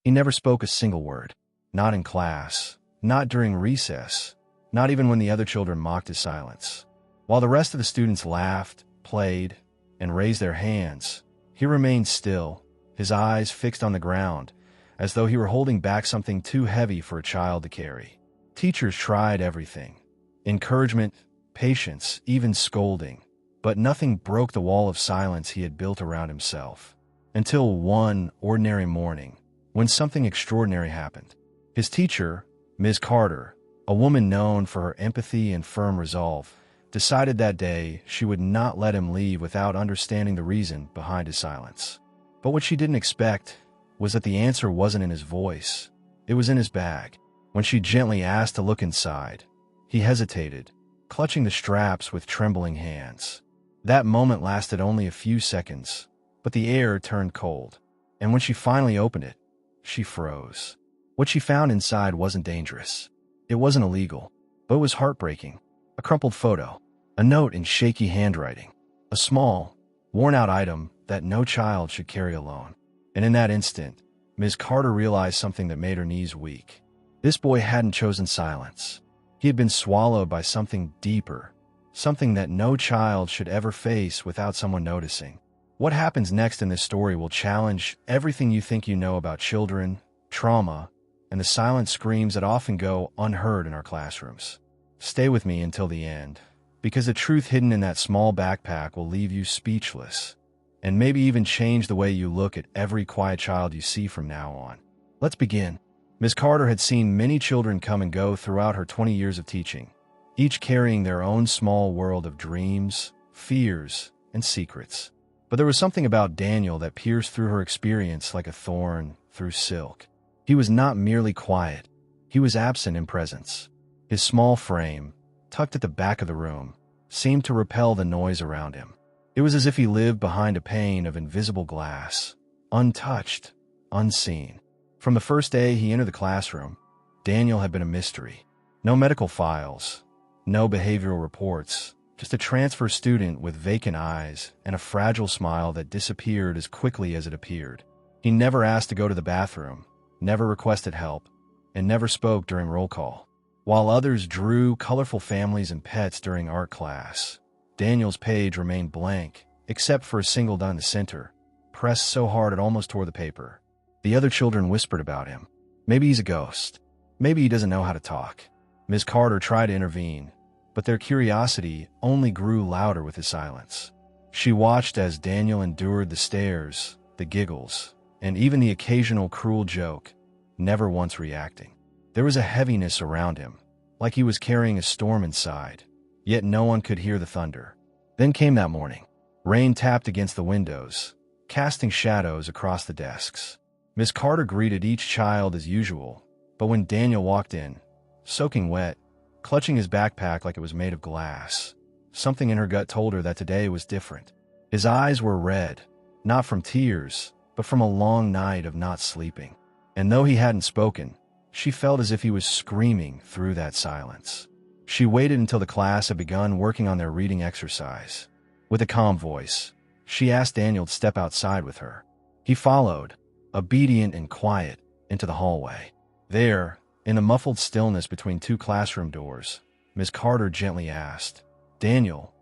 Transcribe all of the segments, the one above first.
He never spoke a single word. Not in class, not during recess, not even when the other children mocked his silence. While the rest of the students laughed, played, and raised their hands, he remained still, his eyes fixed on the ground, as though he were holding back something too heavy for a child to carry. Teachers tried everything: encouragement, patience, even scolding. But nothing broke the wall of silence he had built around himself. Until one ordinary morning, when something extraordinary happened. His teacher, Ms. Carter, a woman known for her empathy and firm resolve, decided that day she would not let him leave without understanding the reason behind his silence. But what she didn't expect was that the answer wasn't in his voice. It was in his bag. When she gently asked to look inside, he hesitated, clutching the straps with trembling hands. That moment lasted only a few seconds, but the air turned cold, and when she finally opened it, she froze. What she found inside wasn't dangerous. It wasn't illegal, but it was heartbreaking. A crumpled photo, a note in shaky handwriting, a small, worn-out item that no child should carry alone. And in that instant, Ms. Carter realized something that made her knees weak. This boy hadn't chosen silence. He had been swallowed by something deeper, something that no child should ever face without someone noticing. What happens next in this story will challenge everything you think you know about children, trauma, and the silent screams that often go unheard in our classrooms. Stay with me until the end, because the truth hidden in that small backpack will leave you speechless, and maybe even change the way you look at every quiet child you see from now on. Let's begin. Ms. Carter had seen many children come and go throughout her 20 years of teaching, each carrying their own small world of dreams, fears, and secrets. But there was something about Daniel that pierced through her experience like a thorn through silk. He was not merely quiet. He was absent in presence. His small frame, tucked at the back of the room, seemed to repel the noise around him. It was as if he lived behind a pane of invisible glass, untouched, unseen. From the first day he entered the classroom, Daniel had been a mystery. No medical files, no behavioral reports, just a transfer student with vacant eyes and a fragile smile that disappeared as quickly as it appeared. He never asked to go to the bathroom, never requested help, and never spoke during roll call. While others drew colorful families and pets during art class, Daniel's page remained blank, except for a single dot in the center, pressed so hard it almost tore the paper. The other children whispered about him. Maybe he's a ghost. Maybe he doesn't know how to talk. Ms. Carter tried to intervene, but their curiosity only grew louder with his silence. She watched as Daniel endured the stares, the giggles, and even the occasional cruel joke, never once reacting. There was a heaviness around him, like he was carrying a storm inside, yet no one could hear the thunder. Then came that morning. Rain tapped against the windows, casting shadows across the desks. Ms. Carter greeted each child as usual, but when Daniel walked in, soaking wet, clutching his backpack like it was made of glass, something in her gut told her that today was different. His eyes were red, not from tears, but from a long night of not sleeping. And though he hadn't spoken, she felt as if he was screaming through that silence. She waited until the class had begun working on their reading exercise. With a calm voice, she asked Daniel to step outside with her. He followed, obedient and quiet, into the hallway. There, in the muffled stillness between two classroom doors, Ms. Carter gently asked, "Daniel,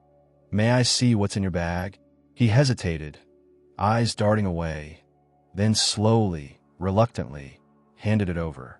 may I see what's in your bag?" He hesitated, eyes darting away, then slowly, reluctantly, handed it over.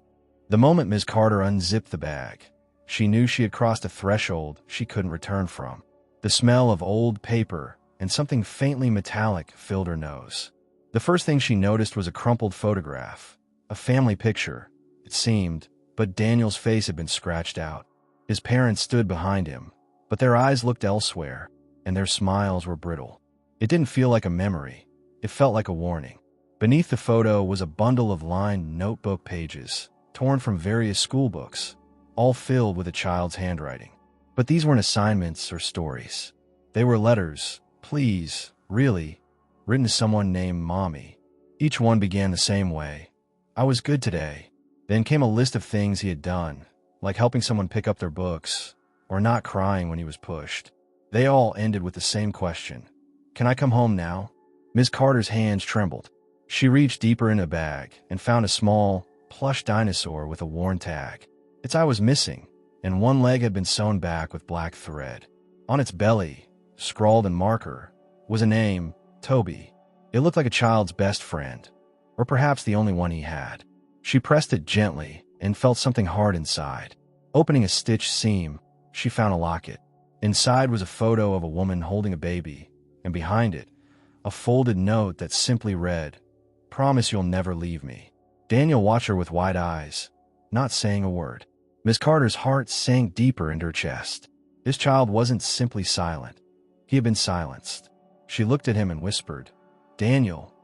The moment Ms. Carter unzipped the bag, she knew she had crossed a threshold she couldn't return from. The smell of old paper and something faintly metallic filled her nose. The first thing she noticed was a crumpled photograph, a family picture, it seemed, but Daniel's face had been scratched out. His parents stood behind him, but their eyes looked elsewhere, and their smiles were brittle. It didn't feel like a memory. It felt like a warning. Beneath the photo was a bundle of lined notebook pages, torn from various school books, all filled with a child's handwriting. But these weren't assignments or stories. They were letters, please, really, written to someone named Mommy. Each one began the same way. "I was good today." Then came a list of things he had done, like helping someone pick up their books, or not crying when he was pushed. They all ended with the same question: "Can I come home now?" Ms. Carter's hands trembled. She reached deeper in a bag and found a small, plush dinosaur with a worn tag. Its eye was missing, and one leg had been sewn back with black thread. On its belly, scrawled in marker, was a name, Toby. It looked like a child's best friend, or perhaps the only one he had. She pressed it gently and felt something hard inside. Opening a stitched seam, she found a locket. Inside was a photo of a woman holding a baby, and behind it, a folded note that simply read, "Promise you'll never leave me." Daniel watched her with wide eyes, not saying a word. Miss Carter's heart sank deeper into her chest. This child wasn't simply silent. He had been silenced. She looked at him and whispered, "Daniel,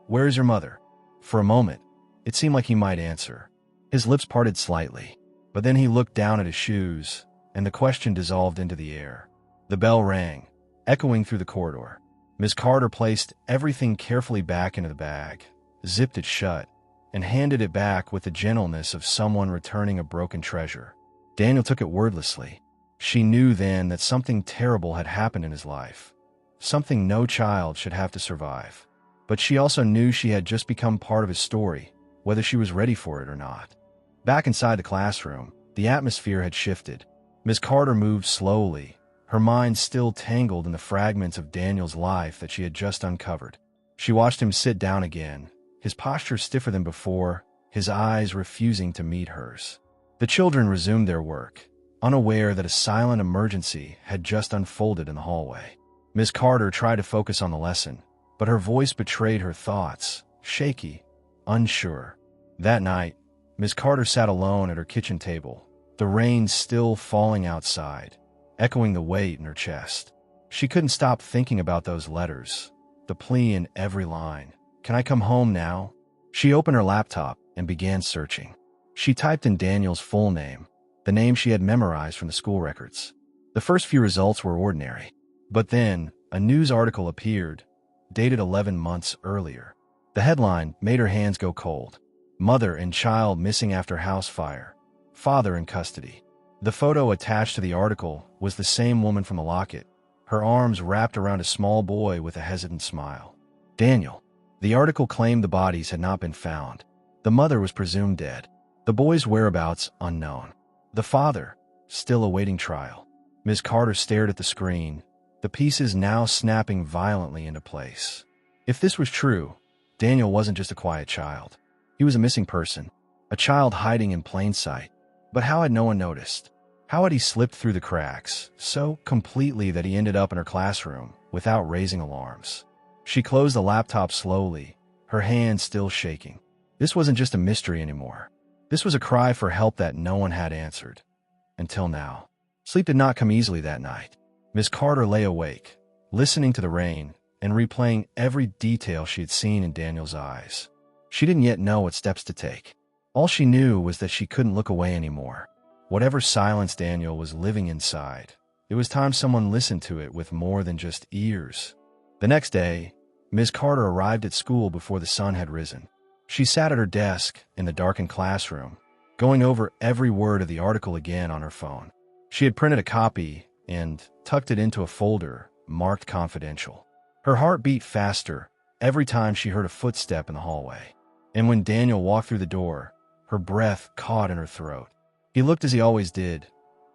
where is your mother?" For a moment, it seemed like he might answer. His lips parted slightly, but then he looked down at his shoes, and the question dissolved into the air. The bell rang, echoing through the corridor. Miss Carter placed everything carefully back into the bag, zipped it shut, and handed it back with the gentleness of someone returning a broken treasure. Daniel took it wordlessly. She knew then that something terrible had happened in his life, something no child should have to survive. But she also knew she had just become part of his story, whether she was ready for it or not. Back inside the classroom, the atmosphere had shifted. Miss Carter moved slowly, her mind still tangled in the fragments of Daniel's life that she had just uncovered. She watched him sit down again, his posture stiffer than before, his eyes refusing to meet hers. The children resumed their work, unaware that a silent emergency had just unfolded in the hallway. Miss Carter tried to focus on the lesson, but her voice betrayed her thoughts, shaky, unsure. That night, Miss Carter sat alone at her kitchen table, the rain still falling outside, echoing the weight in her chest. She couldn't stop thinking about those letters, the plea in every line. "Can I come home now?" She opened her laptop and began searching. She typed in Daniel's full name, the name she had memorized from the school records. The first few results were ordinary. But then, a news article appeared, dated 11 months earlier. The headline made her hands go cold. "Mother and child missing after house fire. Father in custody." The photo attached to the article was the same woman from the locket, her arms wrapped around a small boy with a hesitant smile. Daniel. The article claimed the bodies had not been found. The mother was presumed dead. The boy's whereabouts unknown. The father, still awaiting trial. Miss Carter stared at the screen, the pieces now snapping violently into place. If this was true, Daniel wasn't just a quiet child. He was a missing person, a child hiding in plain sight. But how had no one noticed? How had he slipped through the cracks, so completely that he ended up in her classroom without raising alarms? She closed the laptop slowly, her hands still shaking. This wasn't just a mystery anymore. This was a cry for help that no one had answered. Until now. Sleep did not come easily that night. Miss Carter lay awake, listening to the rain and replaying every detail she had seen in Daniel's eyes. She didn't yet know what steps to take. All she knew was that she couldn't look away anymore. Whatever silence Daniel was living inside, it was time someone listened to it with more than just ears. The next day, Miss Carter arrived at school before the sun had risen. She sat at her desk in the darkened classroom, going over every word of the article again on her phone. She had printed a copy and tucked it into a folder marked confidential. Her heart beat faster every time she heard a footstep in the hallway. And when Daniel walked through the door, her breath caught in her throat. He looked as he always did,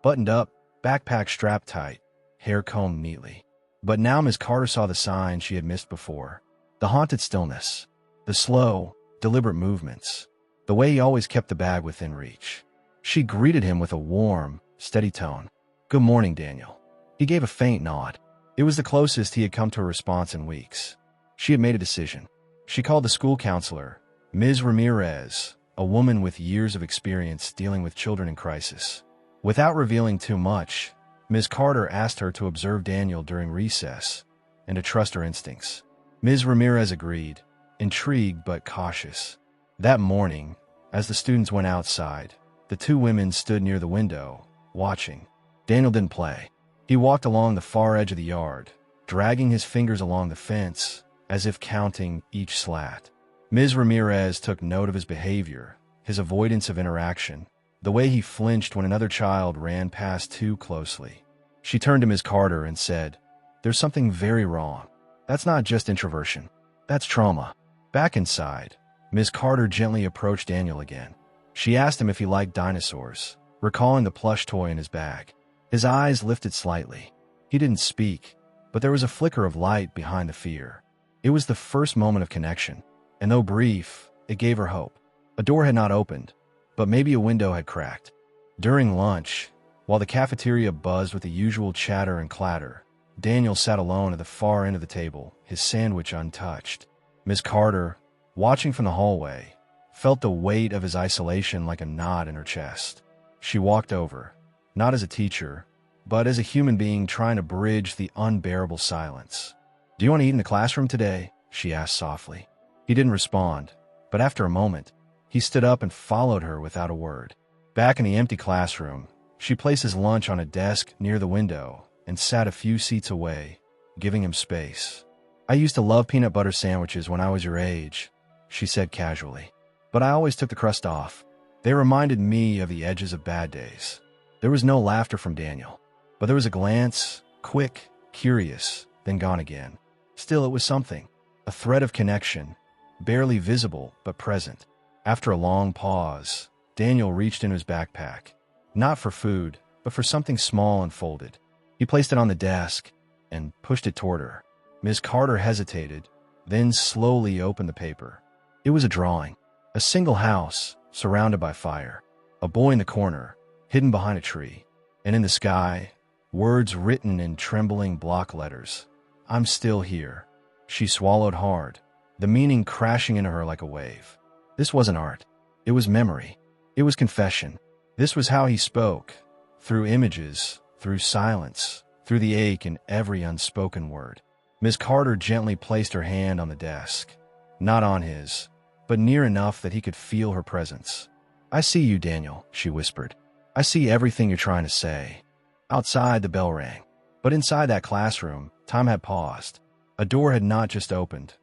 buttoned up, backpack strapped tight, hair combed neatly. But now Miss Carter saw the signs she had missed before. The haunted stillness, the slow, deliberate movements, the way he always kept the bag within reach. She greeted him with a warm, steady tone. "Good morning, Daniel." He gave a faint nod. It was the closest he had come to a response in weeks. She had made a decision. She called the school counselor, Ms. Ramirez, a woman with years of experience dealing with children in crisis. Without revealing too much, Ms. Carter asked her to observe Daniel during recess and to trust her instincts. Ms. Ramirez agreed, intrigued but cautious. That morning, as the students went outside, the two women stood near the window, watching. Daniel didn't play. He walked along the far edge of the yard, dragging his fingers along the fence, as if counting each slat. Ms. Ramirez took note of his behavior, his avoidance of interaction, the way he flinched when another child ran past too closely. She turned to Ms. Carter and said, "There's something very wrong. That's not just introversion. That's trauma." Back inside, Ms. Carter gently approached Daniel again. She asked him if he liked dinosaurs, recalling the plush toy in his bag. His eyes lifted slightly. He didn't speak, but there was a flicker of light behind the fear. It was the first moment of connection, and though brief, it gave her hope. A door had not opened, but maybe a window had cracked. During lunch, while the cafeteria buzzed with the usual chatter and clatter, Daniel sat alone at the far end of the table, his sandwich untouched. Ms. Carter, watching from the hallway, felt the weight of his isolation like a knot in her chest. She walked over, not as a teacher, but as a human being trying to bridge the unbearable silence. "Do you want to eat in the classroom today?" she asked softly. He didn't respond, but after a moment, he stood up and followed her without a word. Back in the empty classroom, she placed his lunch on a desk near the window and sat a few seats away, giving him space. "I used to love peanut butter sandwiches when I was your age," she said casually, "but I always took the crust off. They reminded me of the edges of bad days." There was no laughter from Daniel, but there was a glance, quick, curious, then gone again. Still, it was something, a thread of connection, barely visible but present. After a long pause, Daniel reached into his backpack, not for food, but for something small and folded. He placed it on the desk and pushed it toward her. Ms. Carter hesitated, then slowly opened the paper. It was a drawing, a single house surrounded by fire, a boy in the corner, hidden behind a tree, and in the sky, words written in trembling block letters. "I'm still here." She swallowed hard, the meaning crashing into her like a wave. This wasn't art. It was memory. It was confession. This was how he spoke, through images, through silence, through the ache in every unspoken word. Ms. Carter gently placed her hand on the desk, not on his, but near enough that he could feel her presence. "I see you, Daniel," she whispered. "I see everything you're trying to say." Outside, the bell rang, but inside that classroom, time had paused. A door had not just opened.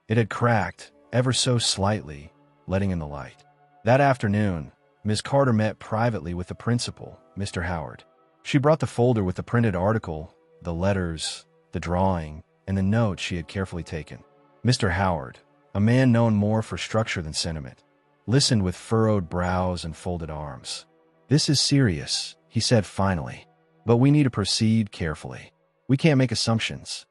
It had cracked, ever so slightly, letting in the light. That afternoon, Ms. Carter met privately with the principal, Mr. Howard. She brought the folder with the printed article, the letters, the drawing, and the notes she had carefully taken. Mr. Howard, a man known more for structure than sentiment, listened with furrowed brows and folded arms. "This is serious," he said finally, "but we need to proceed carefully. We can't make assumptions."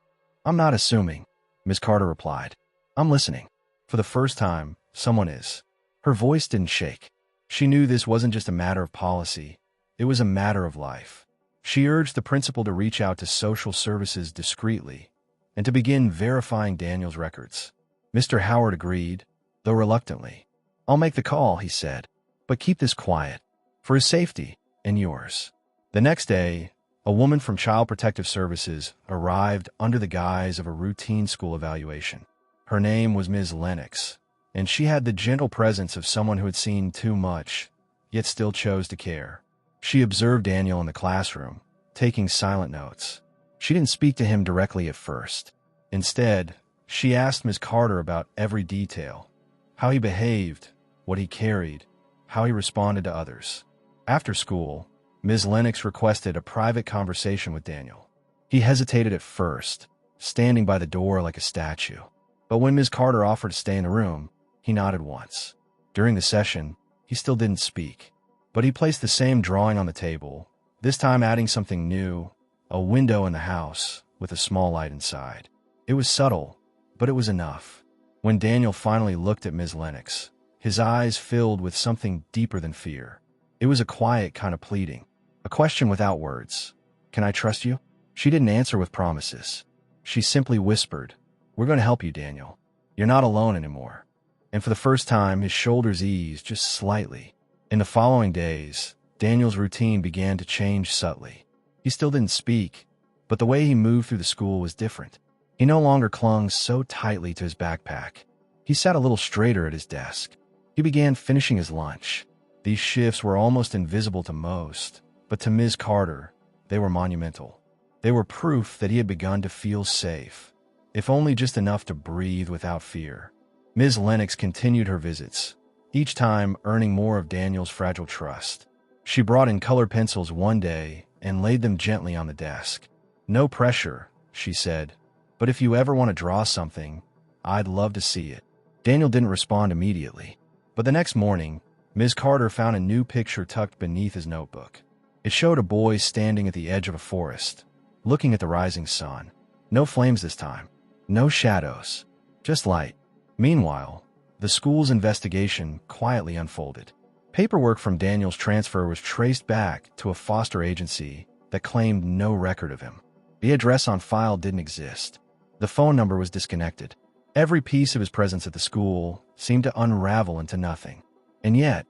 "I'm not assuming," Ms. Carter replied. "I'm listening." For the first time, someone is. Her voice didn't shake. She knew this wasn't just a matter of policy. It was a matter of life. She urged the principal to reach out to social services discreetly and to begin verifying Daniel's records. Mr. Howard agreed, though reluctantly. "I'll make the call," he said, "but keep this quiet, for his safety and yours." The next day, a woman from Child Protective Services arrived under the guise of a routine school evaluation. Her name was Ms. Lennox, and she had the gentle presence of someone who had seen too much, yet still chose to care. She observed Daniel in the classroom, taking silent notes. She didn't speak to him directly at first. Instead, she asked Ms. Carter about every detail, how he behaved, what he carried, how he responded to others. After school, Ms. Lennox requested a private conversation with Daniel. He hesitated at first, standing by the door like a statue. But when Ms. Carter offered to stay in the room, he nodded once. During the session, he still didn't speak, but he placed the same drawing on the table, this time adding something new, a window in the house with a small light inside. It was subtle, but it was enough. When Daniel finally looked at Ms. Lennox, his eyes filled with something deeper than fear. It was a quiet kind of pleading, a question without words. "Can I trust you?" She didn't answer with promises. She simply whispered, "We're going to help you, Daniel. You're not alone anymore." And for the first time, his shoulders eased just slightly. In the following days, Daniel's routine began to change subtly. He still didn't speak, but the way he moved through the school was different. He no longer clung so tightly to his backpack. He sat a little straighter at his desk. He began finishing his lunch. These shifts were almost invisible to most, but to Ms. Carter, they were monumental. They were proof that he had begun to feel safe, if only just enough to breathe without fear. Ms. Lennox continued her visits, each time earning more of Daniel's fragile trust. She brought in colored pencils one day and laid them gently on the desk. "No pressure," she said, "but if you ever want to draw something, I'd love to see it." Daniel didn't respond immediately, but the next morning, Ms. Carter found a new picture tucked beneath his notebook. It showed a boy standing at the edge of a forest, looking at the rising sun. No flames this time, no shadows, just light. Meanwhile, the school's investigation quietly unfolded. Paperwork from Daniel's transfer was traced back to a foster agency that claimed no record of him. The address on file didn't exist. The phone number was disconnected. Every piece of his presence at the school seemed to unravel into nothing. And yet,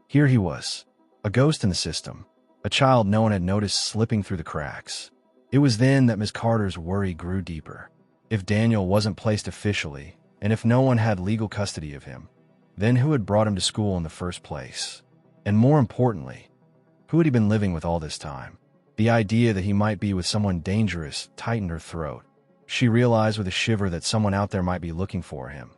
here he was, a ghost in the system, a child no one had noticed slipping through the cracks. It was then that Ms. Carter's worry grew deeper. If Daniel wasn't placed officially, and if no one had legal custody of him, then who had brought him to school in the first place? And more importantly, who had he been living with all this time? The idea that he might be with someone dangerous tightened her throat. She realized with a shiver that someone out there might be looking for him,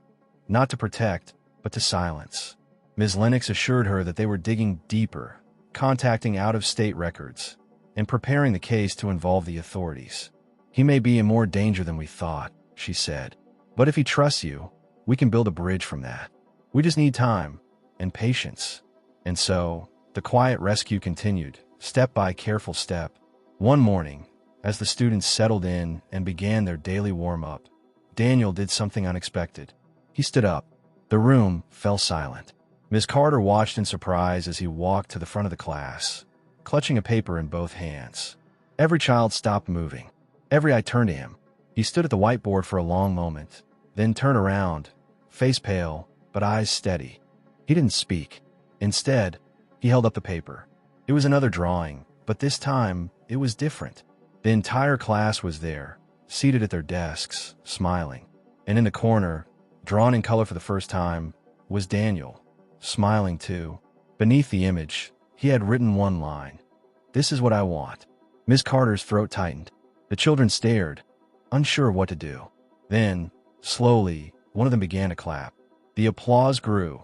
not to protect, but to silence. Ms. Lennox assured her that they were digging deeper, contacting out-of-state records, and preparing the case to involve the authorities. He may be in more danger than we thought, she said. But if he trusts you, we can build a bridge from that. We just need time and patience. And so, the quiet rescue continued, step by careful step. One morning, as the students settled in and began their daily warm-up, Daniel did something unexpected. He stood up. The room fell silent. Ms. Carter watched in surprise as he walked to the front of the class, clutching a paper in both hands. Every child stopped moving. Every eye turned to him. He stood at the whiteboard for a long moment, then turned around, face pale, but eyes steady. He didn't speak. Instead, he held up the paper. It was another drawing, but this time, it was different. The entire class was there, seated at their desks, smiling. And in the corner, drawn in color for the first time, was Daniel, smiling too. Beneath the image, he had written one line. "This is what I want." Ms. Carter's throat tightened. The children stared, unsure of what to do. Then, slowly, one of them began to clap. The applause grew,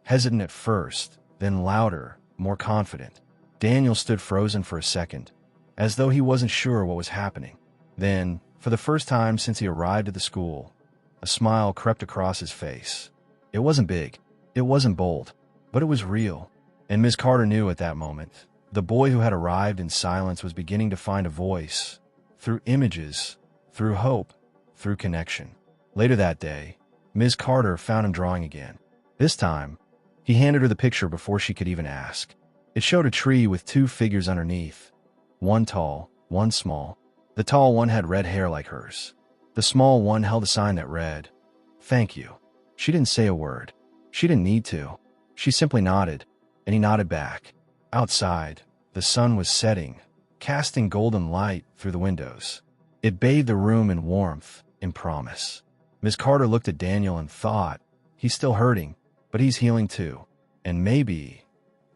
hesitant at first, then louder, more confident. Daniel stood frozen for a second, as though he wasn't sure what was happening. Then, for the first time since he arrived at the school, a smile crept across his face. It wasn't big, it wasn't bold, but it was real. And Ms. Carter knew at that moment, the boy who had arrived in silence was beginning to find a voice, through images, through hope, through connection. Later that day, Ms. Carter found him drawing again. This time, he handed her the picture before she could even ask. It showed a tree with two figures underneath, one tall, one small. The tall one had red hair like hers. The small one held a sign that read, "Thank you." She didn't say a word. She didn't need to. She simply nodded, and he nodded back. Outside, the sun was setting, casting golden light through the windows. It bathed the room in warmth, in promise. Ms. Carter looked at Daniel and thought, he's still hurting, but he's healing too. And maybe,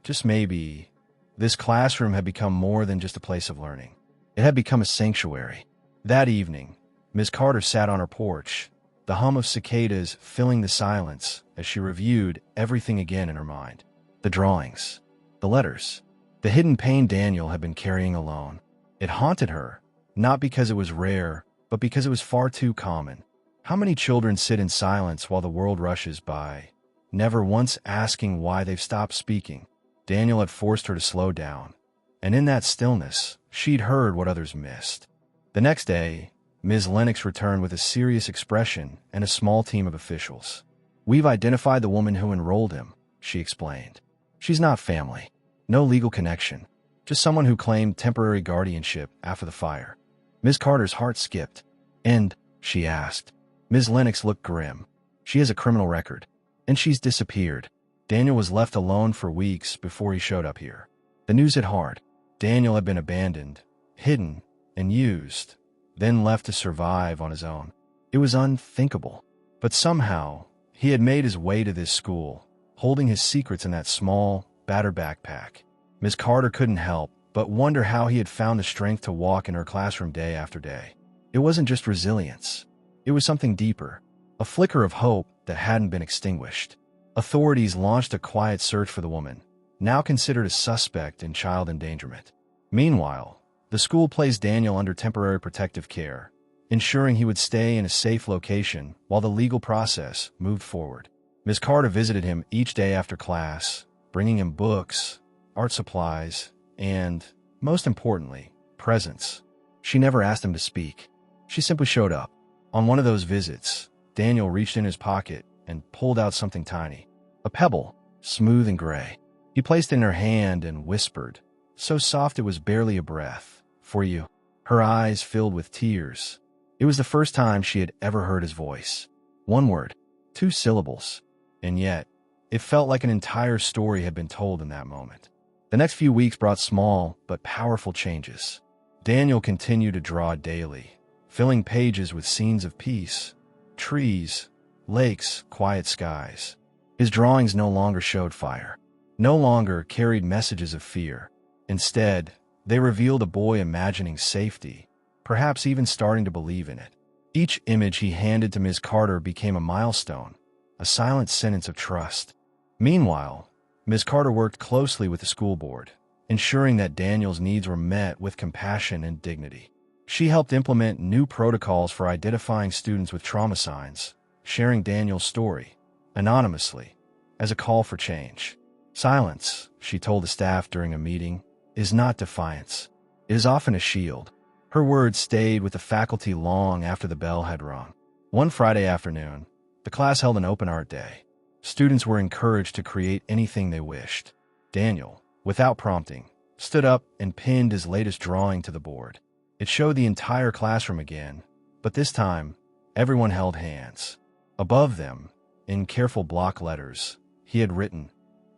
just maybe, this classroom had become more than just a place of learning. It had become a sanctuary. That evening, Ms. Carter sat on her porch, the hum of cicadas filling the silence as she reviewed everything again in her mind. The drawings, the letters, the hidden pain Daniel had been carrying alone. It haunted her, not because it was rare, but because it was far too common. How many children sit in silence while the world rushes by, never once asking why they've stopped speaking? Daniel had forced her to slow down, and in that stillness, she'd heard what others missed. The next day, Ms. Lennox returned with a serious expression and a small team of officials. "We've identified the woman who enrolled him," she explained. "She's not family, no legal connection, just someone who claimed temporary guardianship after the fire." Ms. Carter's heart skipped. "And?" she asked. Ms. Lennox looked grim. "She has a criminal record, and she's disappeared." Daniel was left alone for weeks before he showed up here. The news hit hard. Daniel had been abandoned, hidden, and used, then left to survive on his own. It was unthinkable. But somehow, he had made his way to this school, holding his secrets in that small, battered backpack. Ms. Carter couldn't help but wonder how he had found the strength to walk in her classroom day after day. It wasn't just resilience. It was something deeper, a flicker of hope that hadn't been extinguished. Authorities launched a quiet search for the woman, now considered a suspect in child endangerment. Meanwhile, the school placed Daniel under temporary protective care, ensuring he would stay in a safe location while the legal process moved forward. Miss Carter visited him each day after class, bringing him books, art supplies, and, most importantly, presents. She never asked him to speak. She simply showed up. On one of those visits, Daniel reached in his pocket and pulled out something tiny. A pebble, smooth and gray. He placed it in her hand and whispered, so soft it was barely a breath, "For you." Her eyes filled with tears. It was the first time she had ever heard his voice. One word, 2 syllables. And yet, it felt like an entire story had been told in that moment. The next few weeks brought small but powerful changes. Daniel continued to draw daily, filling pages with scenes of peace, trees, lakes, quiet skies. His drawings no longer showed fire, no longer carried messages of fear. Instead, they revealed a boy imagining safety, perhaps even starting to believe in it. Each image he handed to Ms. Carter became a milestone, a silent sentence of trust. Meanwhile, Ms. Carter worked closely with the school board, ensuring that Daniel's needs were met with compassion and dignity. She helped implement new protocols for identifying students with trauma signs, sharing Daniel's story, anonymously, as a call for change. Silence, she told the staff during a meeting, is not defiance. It is often a shield. Her words stayed with the faculty long after the bell had rung. One Friday afternoon, the class held an open art day. Students were encouraged to create anything they wished. Daniel, without prompting, stood up and pinned his latest drawing to the board. It showed the entire classroom again, but this time, everyone held hands. Above them, in careful block letters, he had written,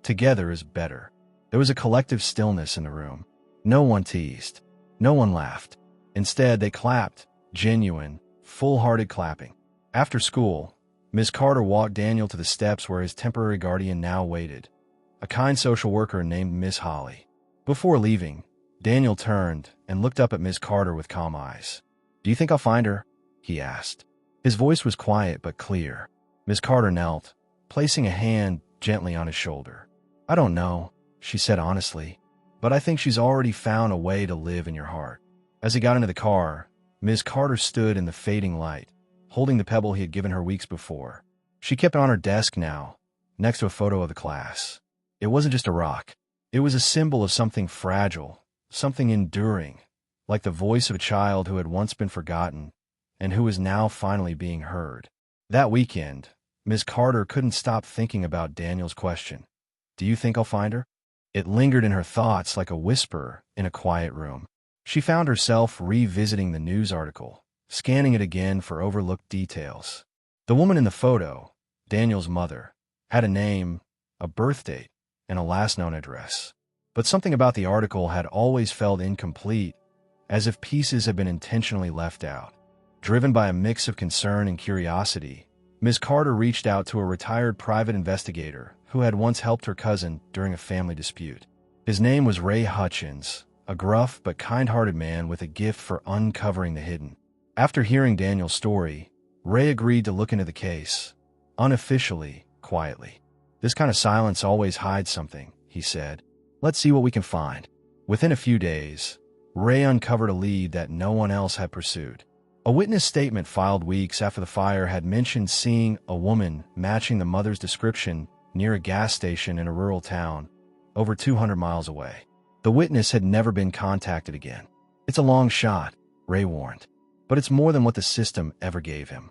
"Together is better." There was a collective stillness in the room. No one teased. No one laughed. Instead, they clapped, genuine, full-hearted clapping. After school, Ms. Carter walked Daniel to the steps where his temporary guardian now waited, a kind social worker named Miss Holly. Before leaving, Daniel turned and looked up at Ms. Carter with calm eyes. "Do you think I'll find her?" he asked. His voice was quiet but clear. Ms. Carter knelt, placing a hand gently on his shoulder. "I don't know," she said honestly, "but I think she's already found a way to live in your heart." As he got into the car, Ms. Carter stood in the fading light, holding the pebble he had given her weeks before. She kept it on her desk now, next to a photo of the class. It wasn't just a rock. It was a symbol of something fragile, something enduring, like the voice of a child who had once been forgotten and who was now finally being heard. That weekend, Ms. Carter couldn't stop thinking about Daniel's question, "Do you think I'll find her?" It lingered in her thoughts like a whisper in a quiet room. She found herself revisiting the news article, scanning it again for overlooked details. The woman in the photo, Daniel's mother, had a name, a birth date, and a last known address. But something about the article had always felt incomplete, as if pieces had been intentionally left out. Driven by a mix of concern and curiosity, Ms. Carter reached out to a retired private investigator who had once helped her cousin during a family dispute. His name was Ray Hutchins, a gruff but kind-hearted man with a gift for uncovering the hidden. After hearing Daniel's story, Ray agreed to look into the case, unofficially, quietly. "This kind of silence always hides something," he said. "Let's see what we can find." Within a few days, Ray uncovered a lead that no one else had pursued. A witness statement filed weeks after the fire had mentioned seeing a woman matching the mother's description near a gas station in a rural town, over 200 miles away. The witness had never been contacted again. "It's a long shot," Ray warned, "but it's more than what the system ever gave him."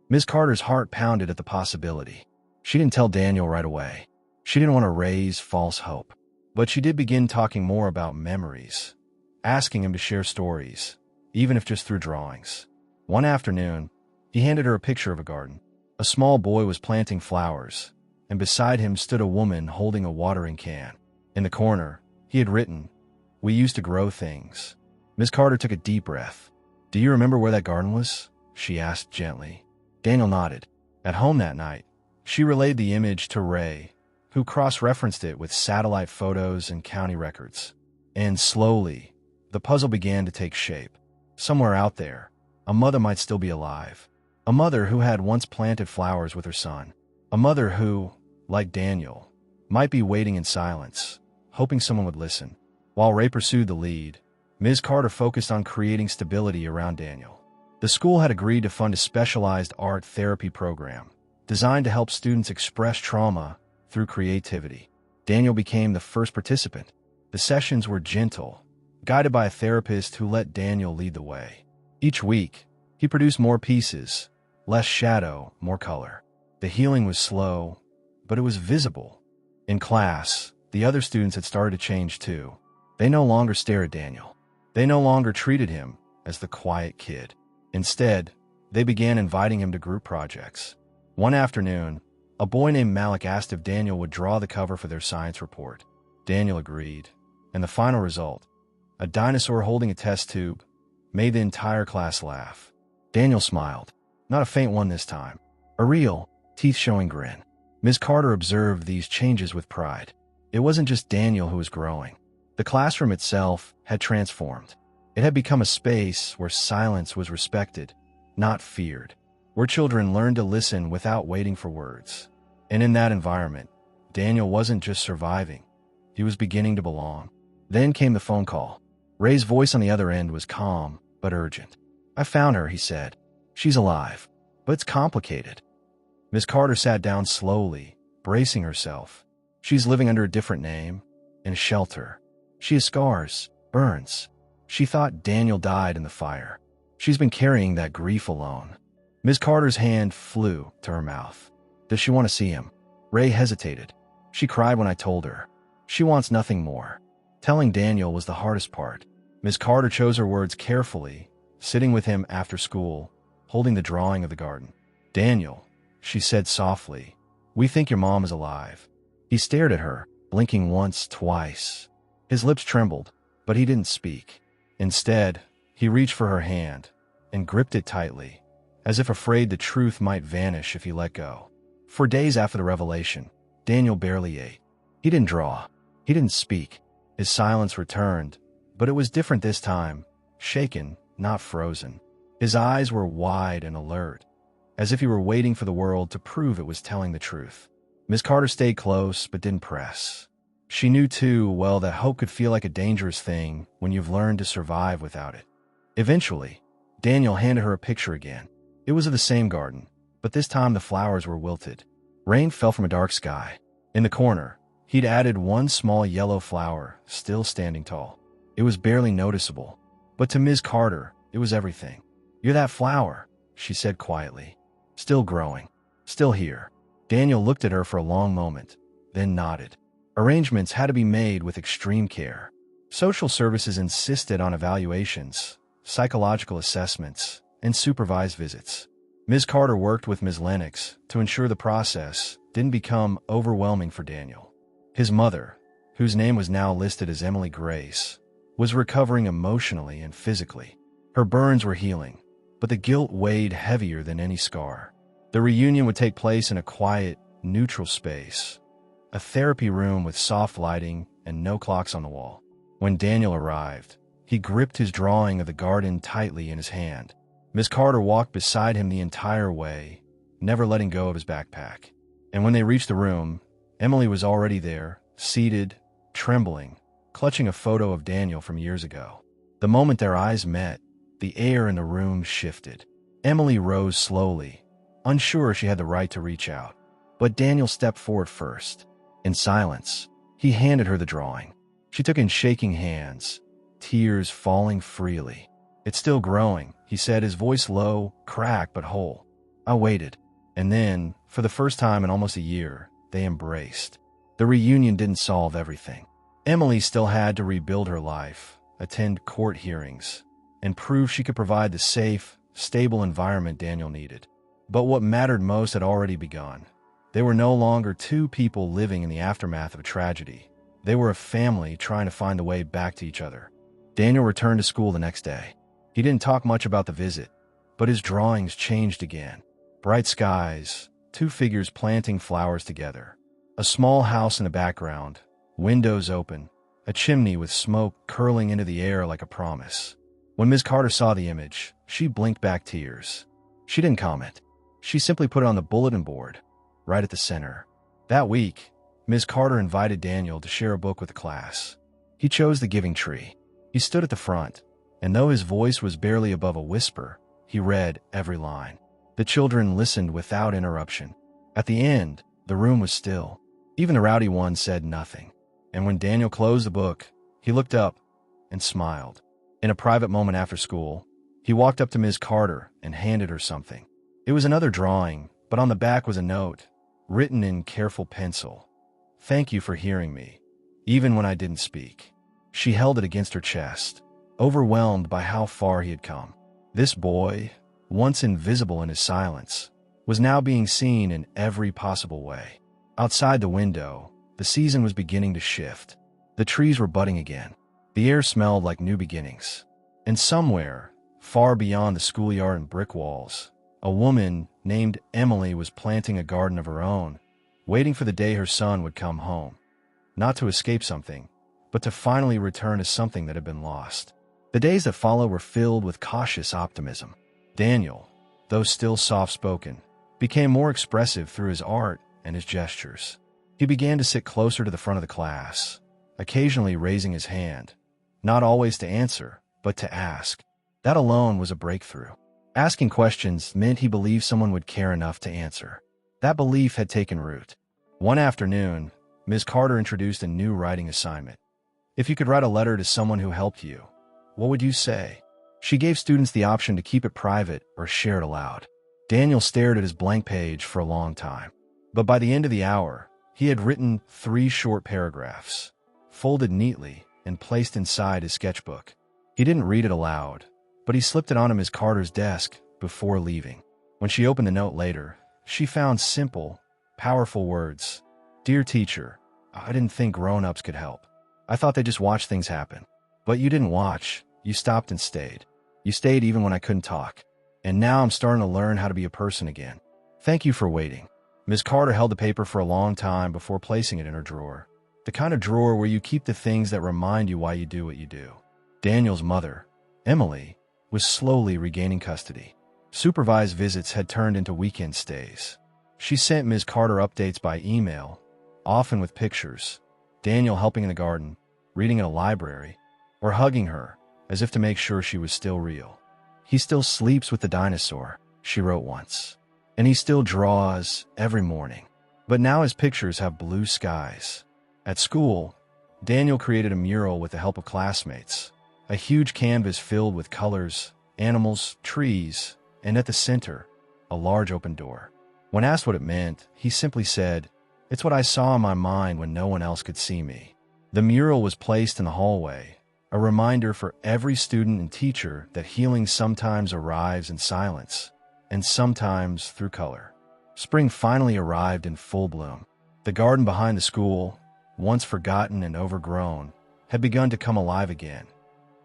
Ms. Carter's heart pounded at the possibility. She didn't tell Daniel right away. She didn't want to raise false hope. But she did begin talking more about memories, asking him to share stories, even if just through drawings. One afternoon, he handed her a picture of a garden. A small boy was planting flowers, and beside him stood a woman holding a watering can. In the corner, he had written, "We used to grow things." Ms. Carter took a deep breath. "Do you remember where that garden was?" she asked gently. Daniel nodded. At home that night, she relayed the image to Ray, who cross-referenced it with satellite photos and county records. And slowly, the puzzle began to take shape. Somewhere out there, a mother might still be alive. A mother who had once planted flowers with her son. A mother who, like Daniel, might be waiting in silence, hoping someone would listen. While Ray pursued the lead, Ms. Carter focused on creating stability around Daniel. The school had agreed to fund a specialized art therapy program, designed to help students express trauma through creativity. Daniel became the first participant. The sessions were gentle, guided by a therapist who let Daniel lead the way. Each week, he produced more pieces, less shadow, more color. The healing was slow, but it was visible. In class, the other students had started to change too. They no longer stared at Daniel. They no longer treated him as the quiet kid. Instead, they began inviting him to group projects. One afternoon, a boy named Malik asked if Daniel would draw the cover for their science report. Daniel agreed, and the final result, a dinosaur holding a test tube, made the entire class laugh. Daniel smiled, not a faint one this time, a real, teeth-showing grin. Ms. Carter observed these changes with pride. It wasn't just Daniel who was growing. The classroom itself had transformed. It had become a space where silence was respected, not feared, where children learned to listen without waiting for words. And in that environment, Daniel wasn't just surviving, he was beginning to belong. Then came the phone call. Ray's voice on the other end was calm, but urgent. "I found her," he said. "She's alive, but it's complicated." Miss Carter sat down slowly, bracing herself. "She's living under a different name, in a shelter. She has scars, burns. She thought Daniel died in the fire. She's been carrying that grief alone." Miss Carter's hand flew to her mouth. "Does she want to see him?" Ray hesitated. "She cried when I told her. She wants nothing more." Telling Daniel was the hardest part. Miss Carter chose her words carefully, sitting with him after school, holding the drawing of the garden. "Daniel," she said softly, "we think your mom is alive." He stared at her, blinking once, twice. His lips trembled, but he didn't speak. Instead, he reached for her hand and gripped it tightly, as if afraid the truth might vanish if he let go. For days after the revelation, Daniel barely ate. He didn't draw. He didn't speak. His silence returned, but it was different this time, shaken, not frozen. His eyes were wide and alert, as if he were waiting for the world to prove it was telling the truth. Miss Carter stayed close but didn't press. She knew too well that hope could feel like a dangerous thing when you've learned to survive without it. Eventually, Daniel handed her a picture again. It was of the same garden, but this time the flowers were wilted. Rain fell from a dark sky. In the corner, he'd added one small yellow flower, still standing tall. It was barely noticeable, but to Ms. Carter, it was everything. "You're that flower," she said quietly. "Still growing. Still here." Daniel looked at her for a long moment, then nodded. Arrangements had to be made with extreme care. Social services insisted on evaluations, psychological assessments, and supervised visits. Ms. Carter worked with Ms. Lennox to ensure the process didn't become overwhelming for Daniel. His mother, whose name was now listed as Emily Grace, was recovering emotionally and physically. Her burns were healing, but the guilt weighed heavier than any scar. The reunion would take place in a quiet, neutral space, a therapy room with soft lighting and no clocks on the wall. When Daniel arrived, he gripped his drawing of the garden tightly in his hand. Miss Carter walked beside him the entire way, never letting go of his backpack. And when they reached the room, Emily was already there, seated, trembling, clutching a photo of Daniel from years ago. The moment their eyes met, the air in the room shifted. Emily rose slowly, unsure she had the right to reach out. But Daniel stepped forward first. In silence, he handed her the drawing. She took it in shaking hands, tears falling freely. "It's still growing," he said, his voice low, cracked but whole. I waited, and then, for the first time in almost a year, they embraced. The reunion didn't solve everything. Emily still had to rebuild her life, attend court hearings, and prove she could provide the safe, stable environment Daniel needed. But what mattered most had already begun. They were no longer two people living in the aftermath of a tragedy. They were a family trying to find the way back to each other. Daniel returned to school the next day. He didn't talk much about the visit, but his drawings changed again. Bright skies, two figures planting flowers together, a small house in the background, windows open, a chimney with smoke curling into the air like a promise. When Ms. Carter saw the image, she blinked back tears. She didn't comment. She simply put it on the bulletin board, right at the center. That week, Ms. Carter invited Daniel to share a book with the class. He chose The Giving Tree. He stood at the front, and though his voice was barely above a whisper, he read every line. The children listened without interruption. At the end, the room was still. Even the rowdy one said nothing. And when Daniel closed the book, he looked up and smiled. In a private moment after school, he walked up to Ms. Carter and handed her something. It was another drawing, but on the back was a note, written in careful pencil. "Thank you for hearing me, even when I didn't speak." She held it against her chest, overwhelmed by how far he had come. This boy, once invisible in his silence, was now being seen in every possible way. Outside the window, the season was beginning to shift. The trees were budding again. The air smelled like new beginnings. And somewhere, far beyond the schoolyard and brick walls, a woman named Emily was planting a garden of her own, waiting for the day her son would come home. Not to escape something, but to finally return to something that had been lost. The days that followed were filled with cautious optimism. Daniel, though still soft-spoken, became more expressive through his art and his gestures. He began to sit closer to the front of the class, occasionally raising his hand, not always to answer, but to ask. That alone was a breakthrough. Asking questions meant he believed someone would care enough to answer. That belief had taken root. One afternoon, Ms. Carter introduced a new writing assignment. If you could write a letter to someone who helped you, what would you say? She gave students the option to keep it private or share it aloud. Daniel stared at his blank page for a long time. But by the end of the hour, he had written 3 short paragraphs, folded neatly and placed inside his sketchbook. He didn't read it aloud, but he slipped it onto Ms. Carter's desk before leaving. When she opened the note later, she found simple, powerful words. "Dear teacher, I didn't think grown-ups could help. I thought they just watched things happen. But you didn't watch. You stopped and stayed. You stayed even when I couldn't talk. And now I'm starting to learn how to be a person again. Thank you for waiting." Ms. Carter held the paper for a long time before placing it in her drawer. The kind of drawer where you keep the things that remind you why you do what you do. Daniel's mother, Emily, was slowly regaining custody. Supervised visits had turned into weekend stays. She sent Ms. Carter updates by email, often with pictures, Daniel helping in the garden, reading in a library, or hugging her, as if to make sure she was still real. "He still sleeps with the dinosaur," she wrote once. "And he still draws every morning. But now his pictures have blue skies." At school, Daniel created a mural with the help of classmates, a huge canvas filled with colors, animals, trees, and at the center, a large open door. When asked what it meant, he simply said, "It's what I saw in my mind when no one else could see me." The mural was placed in the hallway, a reminder for every student and teacher that healing sometimes arrives in silence, and sometimes through color. Spring finally arrived in full bloom. The garden behind the school, once forgotten and overgrown, had begun to come alive again,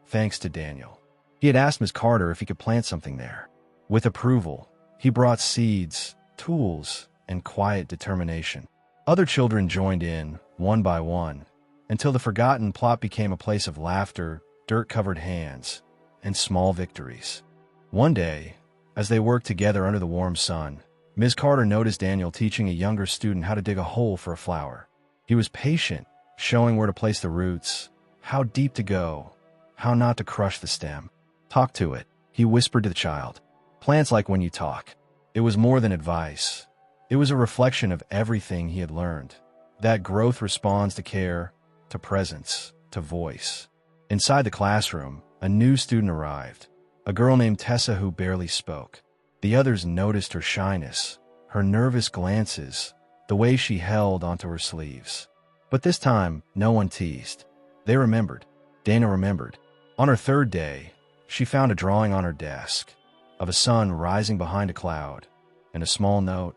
thanks to Daniel. He had asked Ms. Carter if he could plant something there. With approval, he brought seeds, tools, and quiet determination. Other children joined in, one by one, until the forgotten plot became a place of laughter, dirt-covered hands, and small victories. One day, as they worked together under the warm sun, Ms. Carter noticed Daniel teaching a younger student how to dig a hole for a flower. He was patient, showing where to place the roots, how deep to go, how not to crush the stem. "Talk to it," he whispered to the child. "Plants like when you talk." It was more than advice. It was a reflection of everything he had learned. That growth responds to care, to presence, to voice. Inside the classroom, a new student arrived, a girl named Tessa who barely spoke. The others noticed her shyness, her nervous glances, the way she held onto her sleeves. But this time, no one teased. They remembered. Dana remembered. On her 3rd day, she found a drawing on her desk of a sun rising behind a cloud and a small note.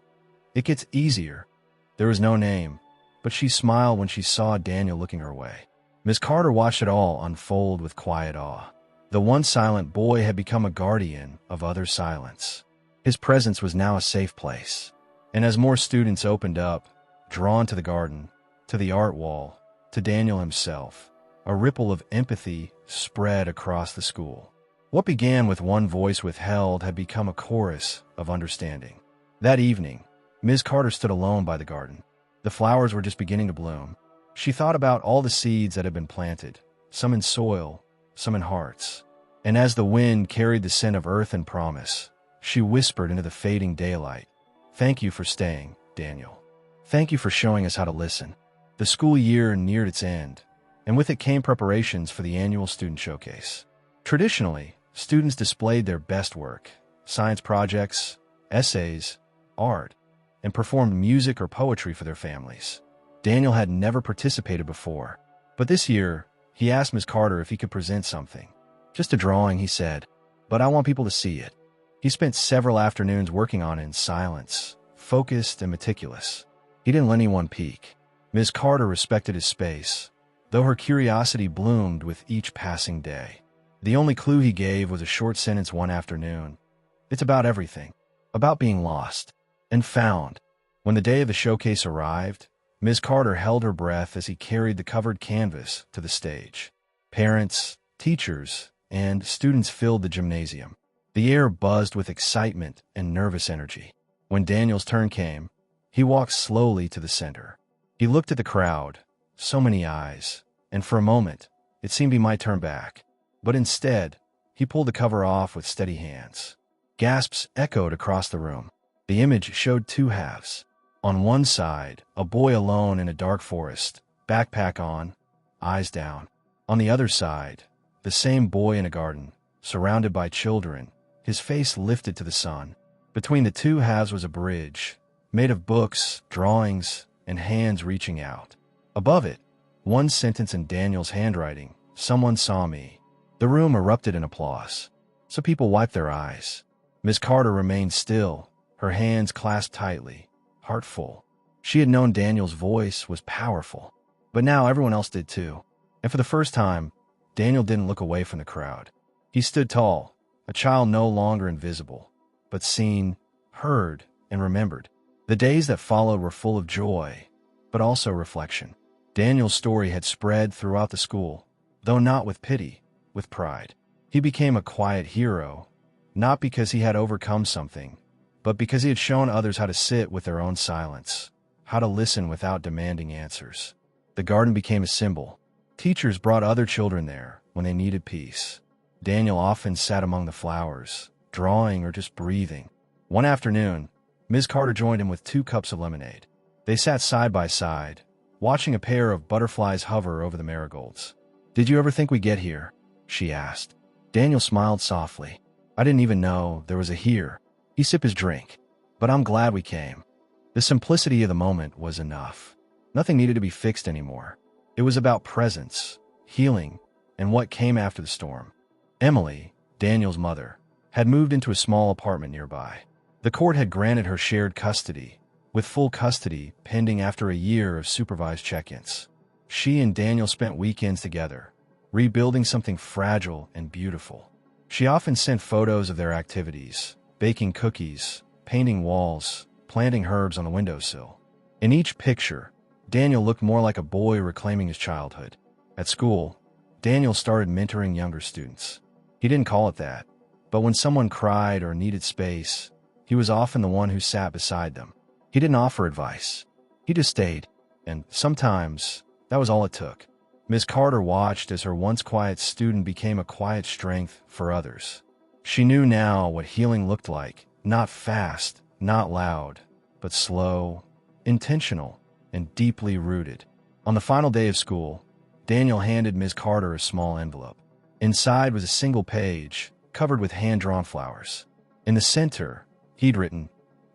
"It gets easier." There was no name, but she smiled when she saw Daniel looking her way. Ms. Carter watched it all unfold with quiet awe. The once silent boy had become a guardian of other silence. His presence was now a safe place. And as more students opened up, drawn to the garden, to the art wall, to Daniel himself, a ripple of empathy spread across the school. What began with one voice withheld had become a chorus of understanding. That evening, Ms. Carter stood alone by the garden. The flowers were just beginning to bloom. She thought about all the seeds that had been planted, some in soil, some in hearts. And as the wind carried the scent of earth and promise, she whispered into the fading daylight, "Thank you for staying, Daniel. "Thank you for showing us how to listen." The school year neared its end, and with it came preparations for the annual student showcase. Traditionally, students displayed their best work, science projects, essays, art, and performed music or poetry for their families. Daniel had never participated before, but this year, he asked Ms. Carter if he could present something. "Just a drawing," he said, "but I want people to see it." He spent several afternoons working on it in silence, focused and meticulous. He didn't let anyone peek. Ms. Carter respected his space, though her curiosity bloomed with each passing day. The only clue he gave was a short sentence one afternoon. "It's about everything, about being lost and found." When the day of the showcase arrived, Ms. Carter held her breath as he carried the covered canvas to the stage. Parents, teachers, and students filled the gymnasium. The air buzzed with excitement and nervous energy. When Daniel's turn came, he walked slowly to the center. He looked at the crowd, so many eyes, and for a moment, it seemed he might turn back. But instead, he pulled the cover off with steady hands. Gasps echoed across the room. The image showed two halves. On one side, a boy alone in a dark forest, backpack on, eyes down. On the other side, the same boy in a garden, surrounded by children, his face lifted to the sun. Between the two halves was a bridge, made of books, drawings, and hands reaching out. Above it, one sentence in Daniel's handwriting, "Someone saw me." The room erupted in applause. So people wiped their eyes. Miss Carter remained still, her hands clasped tightly, heart full. She had known Daniel's voice was powerful, but now everyone else did too. And for the first time, Daniel didn't look away from the crowd. He stood tall, a child no longer invisible, but seen, heard, and remembered. The days that followed were full of joy, but also reflection. Daniel's story had spread throughout the school, though not with pity, with pride. He became a quiet hero, not because he had overcome something, but because he had shown others how to sit with their own silence, how to listen without demanding answers. The garden became a symbol. Teachers brought other children there when they needed peace. Daniel often sat among the flowers, drawing or just breathing. One afternoon, Ms. Carter joined him with 2 cups of lemonade. They sat side by side, watching a pair of butterflies hover over the marigolds. "Did you ever think we'd get here?" she asked. Daniel smiled softly. "I didn't even know there was a here." He sipped his drink. "But I'm glad we came." The simplicity of the moment was enough. Nothing needed to be fixed anymore. It was about presence, healing, and what came after the storm. Emily, Daniel's mother, had moved into a small apartment nearby. The court had granted her shared custody, with full custody pending after a year of supervised check-ins. She and Daniel spent weekends together, rebuilding something fragile and beautiful. She often sent photos of their activities, baking cookies, painting walls, planting herbs on the windowsill. In each picture, Daniel looked more like a boy reclaiming his childhood. At school, Daniel started mentoring younger students. He didn't call it that, but when someone cried or needed space, he was often the one who sat beside them. He didn't offer advice. He just stayed, and sometimes that was all it took. Ms. Carter watched as her once quiet student became a quiet strength for others. She knew now what healing looked like, not fast, not loud, but slow, intentional, and deeply rooted. On the final day of school, Daniel handed Ms. Carter a small envelope. Inside was a single page, covered with hand-drawn flowers. In the center, he'd written,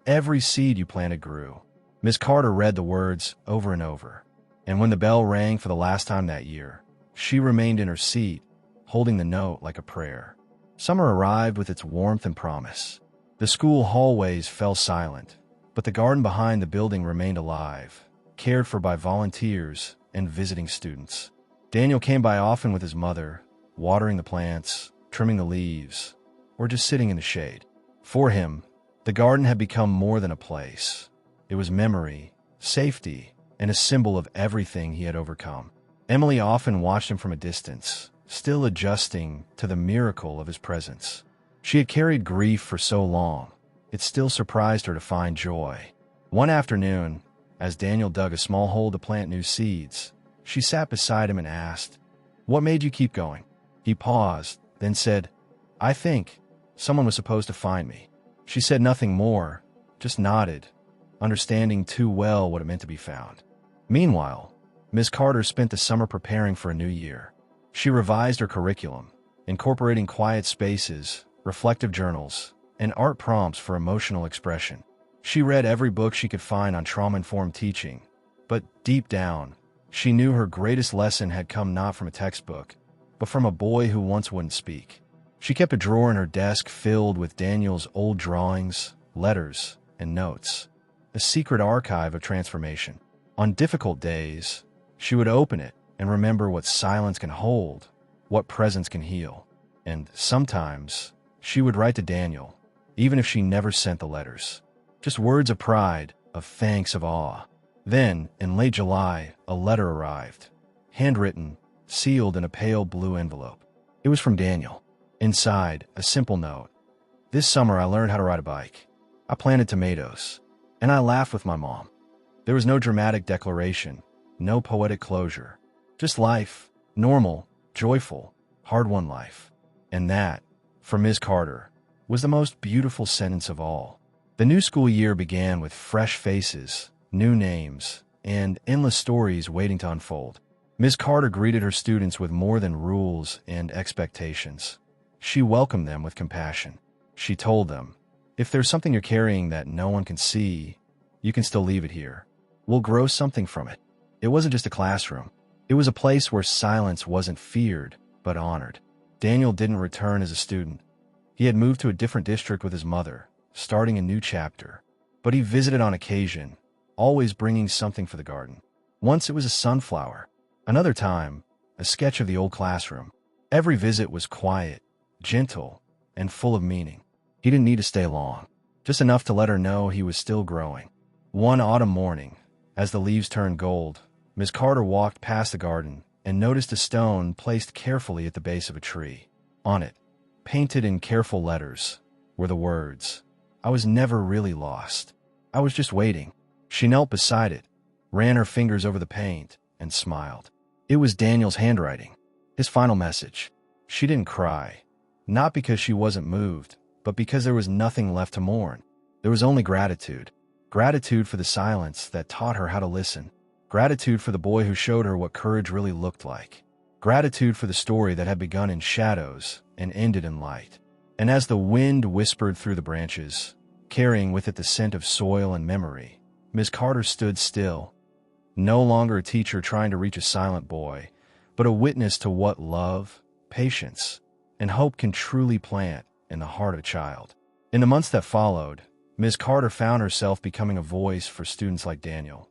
"Every seed you planted grew." Ms. Carter read the words over and over, and when the bell rang for the last time that year, she remained in her seat, holding the note like a prayer. Summer arrived with its warmth and promise. The school hallways fell silent, but the garden behind the building remained alive, cared for by volunteers and visiting students. Daniel came by often with his mother, watering the plants, trimming the leaves, or just sitting in the shade. For him, the garden had become more than a place. It was memory, safety, and a symbol of everything he had overcome. Emily often watched him from a distance, still adjusting to the miracle of his presence. She had carried grief for so long, it still surprised her to find joy. One afternoon, as Daniel dug a small hole to plant new seeds, she sat beside him and asked, "What made you keep going?" He paused, then said, "I think someone was supposed to find me." She said nothing more, just nodded, understanding too well what it meant to be found. Meanwhile, Ms. Carter spent the summer preparing for a new year. She revised her curriculum, incorporating quiet spaces, reflective journals, and art prompts for emotional expression. She read every book she could find on trauma-informed teaching, but deep down, she knew her greatest lesson had come not from a textbook, but from a boy who once wouldn't speak. She kept a drawer in her desk filled with Daniel's old drawings, letters, and notes, a secret archive of transformation. On difficult days, she would open it and remember what silence can hold, what presence can heal. And sometimes, she would write to Daniel, even if she never sent the letters. Just words of pride, of thanks, of awe. Then, in late July, a letter arrived, handwritten, sealed in a pale blue envelope. It was from Daniel. Inside, a simple note. This summer I learned how to ride a bike. I planted tomatoes, and I laughed with my mom. There was no dramatic declaration, no poetic closure. Just life, normal, joyful, hard-won life. And that, for Ms. Carter, was the most beautiful sentence of all. The new school year began with fresh faces, new names, and endless stories waiting to unfold. Ms. Carter greeted her students with more than rules and expectations. She welcomed them with compassion. She told them, if there's something you're carrying that no one can see, you can still leave it here. We'll grow something from it. It wasn't just a classroom. It was a place where silence wasn't feared, but honored. Daniel didn't return as a student. He had moved to a different district with his mother, starting a new chapter. But he visited on occasion, always bringing something for the garden. Once it was a sunflower. Another time, a sketch of the old classroom. Every visit was quiet, gentle, and full of meaning. He didn't need to stay long, just enough to let her know he was still growing. One autumn morning, as the leaves turned gold, Ms. Carter walked past the garden and noticed a stone placed carefully at the base of a tree. On it, painted in careful letters, were the words, "I was never really lost. I was just waiting." She knelt beside it, ran her fingers over the paint, and smiled. It was Daniel's handwriting, his final message. She didn't cry, not because she wasn't moved, but because there was nothing left to mourn. There was only gratitude. Gratitude for the silence that taught her how to listen. Gratitude for the boy who showed her what courage really looked like. Gratitude for the story that had begun in shadows and ended in light. And as the wind whispered through the branches, carrying with it the scent of soil and memory, Ms. Carter stood still, no longer a teacher trying to reach a silent boy, but a witness to what love, patience, and hope can truly plant in the heart of a child. In the months that followed, Ms. Carter found herself becoming a voice for students like Daniel.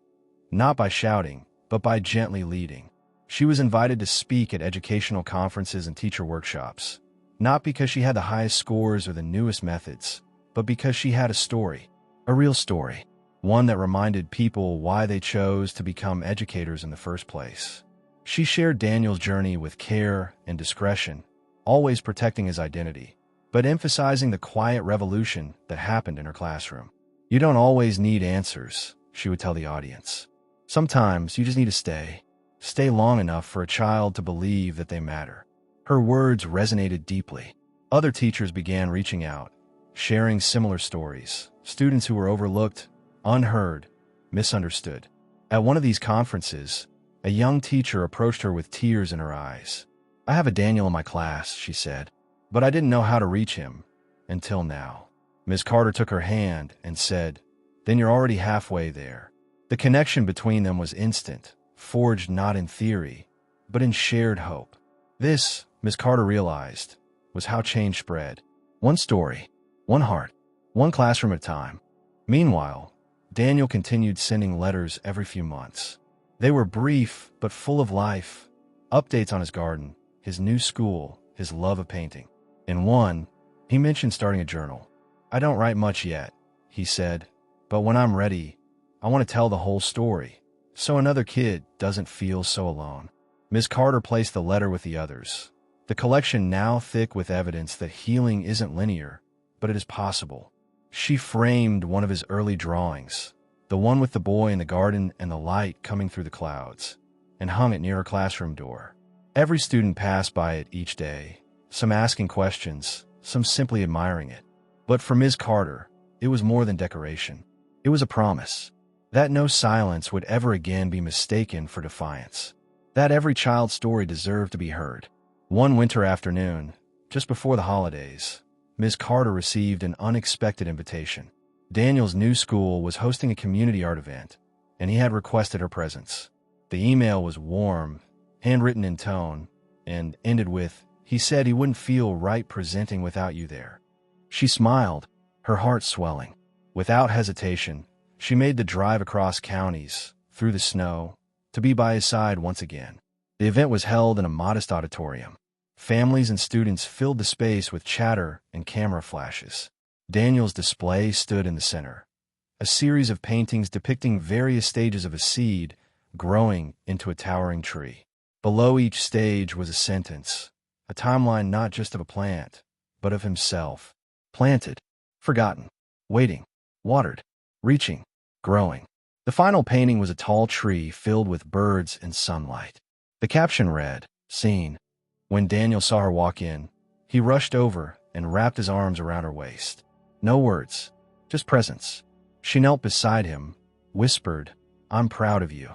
Not by shouting, but by gently leading. She was invited to speak at educational conferences and teacher workshops, not because she had the highest scores or the newest methods, but because she had a story, a real story, one that reminded people why they chose to become educators in the first place. She shared Daniel's journey with care and discretion, always protecting his identity, but emphasizing the quiet revolution that happened in her classroom. You don't always need answers, she would tell the audience. Sometimes you just need to stay long enough for a child to believe that they matter. Her words resonated deeply. Other teachers began reaching out, sharing similar stories. Students who were overlooked, unheard, misunderstood. At one of these conferences, a young teacher approached her with tears in her eyes. "I have a Daniel in my class," she said, "but I didn't know how to reach him until now." Ms. Carter took her hand and said, "Then you're already halfway there." The connection between them was instant, forged not in theory, but in shared hope. This, Ms. Carter realized, was how change spread. One story, one heart, one classroom at a time. Meanwhile, Daniel continued sending letters every few months. They were brief, but full of life. Updates on his garden, his new school, his love of painting. In one, he mentioned starting a journal. "I don't write much yet," he said, "but when I'm ready, I want to tell the whole story, so another kid doesn't feel so alone." Ms. Carter placed the letter with the others, the collection now thick with evidence that healing isn't linear, but it is possible. She framed one of his early drawings, the one with the boy in the garden and the light coming through the clouds, and hung it near her classroom door. Every student passed by it each day, some asking questions, some simply admiring it. But for Ms. Carter, it was more than decoration. It was a promise that no silence would ever again be mistaken for defiance, that every child's story deserved to be heard. One winter afternoon, just before the holidays, Ms. Carter received an unexpected invitation. Daniel's new school was hosting a community art event, and he had requested her presence. The email was warm, handwritten in tone, and ended with, "He said he wouldn't feel right presenting without you there." She smiled, her heart swelling. Without hesitation, she made the drive across counties, through the snow, to be by his side once again. The event was held in a modest auditorium. Families and students filled the space with chatter and camera flashes. Daniel's display stood in the center, a series of paintings depicting various stages of a seed growing into a towering tree. Below each stage was a sentence, a timeline not just of a plant, but of himself. Planted, forgotten, waiting, watered, reaching, growing. The final painting was a tall tree filled with birds and sunlight. The caption read, "Seen." When Daniel saw her walk in, he rushed over and wrapped his arms around her waist. No words, just presence. She knelt beside him, whispered, "I'm proud of you,"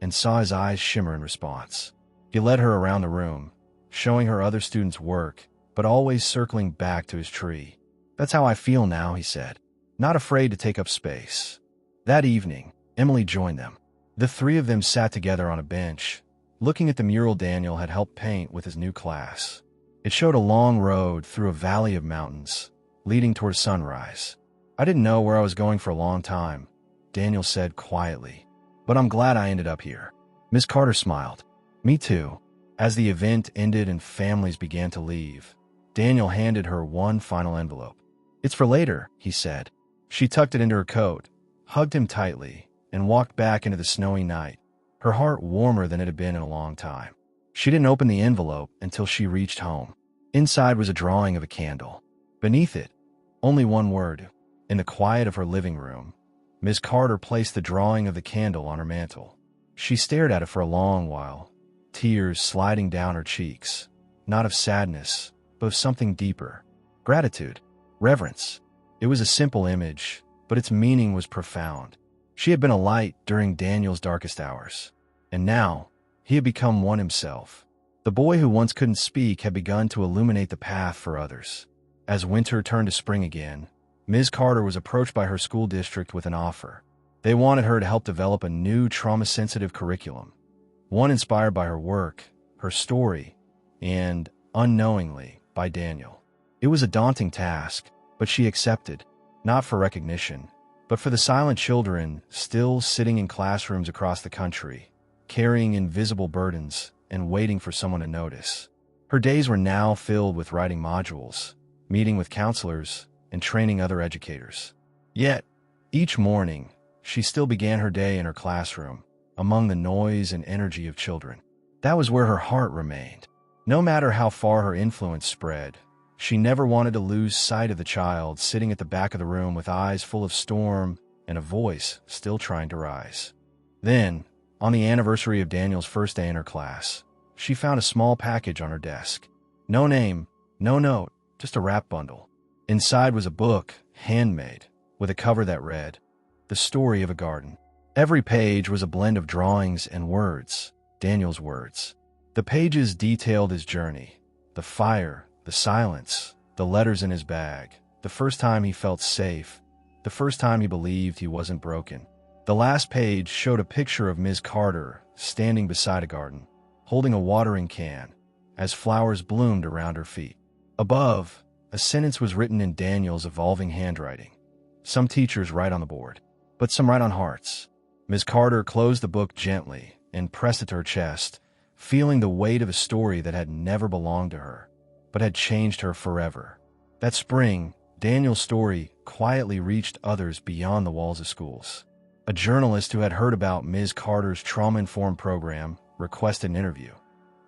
and saw his eyes shimmer in response. He led her around the room, showing her other students' work, but always circling back to his tree. "That's how I feel now," he said, not afraid to take up space. That evening, Emily joined them. The three of them sat together on a bench, looking at the mural Daniel had helped paint with his new class. It showed a long road through a valley of mountains, leading toward sunrise. "I didn't know where I was going for a long time," Daniel said quietly, "but I'm glad I ended up here." Ms. Carter smiled. "Me too." As the event ended and families began to leave, Daniel handed her one final envelope. "It's for later," he said. She tucked it into her coat, hugged him tightly, and walked back into the snowy night, her heart warmer than it had been in a long time. She didn't open the envelope until she reached home. Inside was a drawing of a candle. Beneath it, only one word. In the quiet of her living room, Ms. Carter placed the drawing of the candle on her mantel. She stared at it for a long while, tears sliding down her cheeks, not of sadness, but of something deeper. Gratitude, reverence. It was a simple image, but its meaning was profound. She had been a light during Daniel's darkest hours, and now he had become one himself. The boy who once couldn't speak had begun to illuminate the path for others. As winter turned to spring again, Ms. Carter was approached by her school district with an offer. They wanted her to help develop a new trauma-sensitive curriculum, one inspired by her work, her story, and, unknowingly, by Daniel. It was a daunting task, but she accepted, not for recognition, but for the silent children still sitting in classrooms across the country, carrying invisible burdens and waiting for someone to notice. Her days were now filled with writing modules, meeting with counselors, and training other educators. Yet, each morning, she still began her day in her classroom, among the noise and energy of children. That was where her heart remained. No matter how far her influence spread, she never wanted to lose sight of the child sitting at the back of the room with eyes full of storm and a voice still trying to rise. Then, on the anniversary of Daniel's first day in her class, she found a small package on her desk. No name, no note, just a wrap bundle. Inside was a book, handmade, with a cover that read, "The Story of a Garden." Every page was a blend of drawings and words, Daniel's words. The pages detailed his journey, the fire, the silence, the letters in his bag, the first time he felt safe, the first time he believed he wasn't broken. The last page showed a picture of Ms. Carter standing beside a garden, holding a watering can, as flowers bloomed around her feet. Above, a sentence was written in Daniel's evolving handwriting. Some teachers write on the board, but some write on hearts. Ms. Carter closed the book gently and pressed it to her chest, feeling the weight of a story that had never belonged to her, but had changed her forever. That spring, Daniel's story quietly reached others beyond the walls of schools. A journalist who had heard about Ms. Carter's trauma-informed program requested an interview,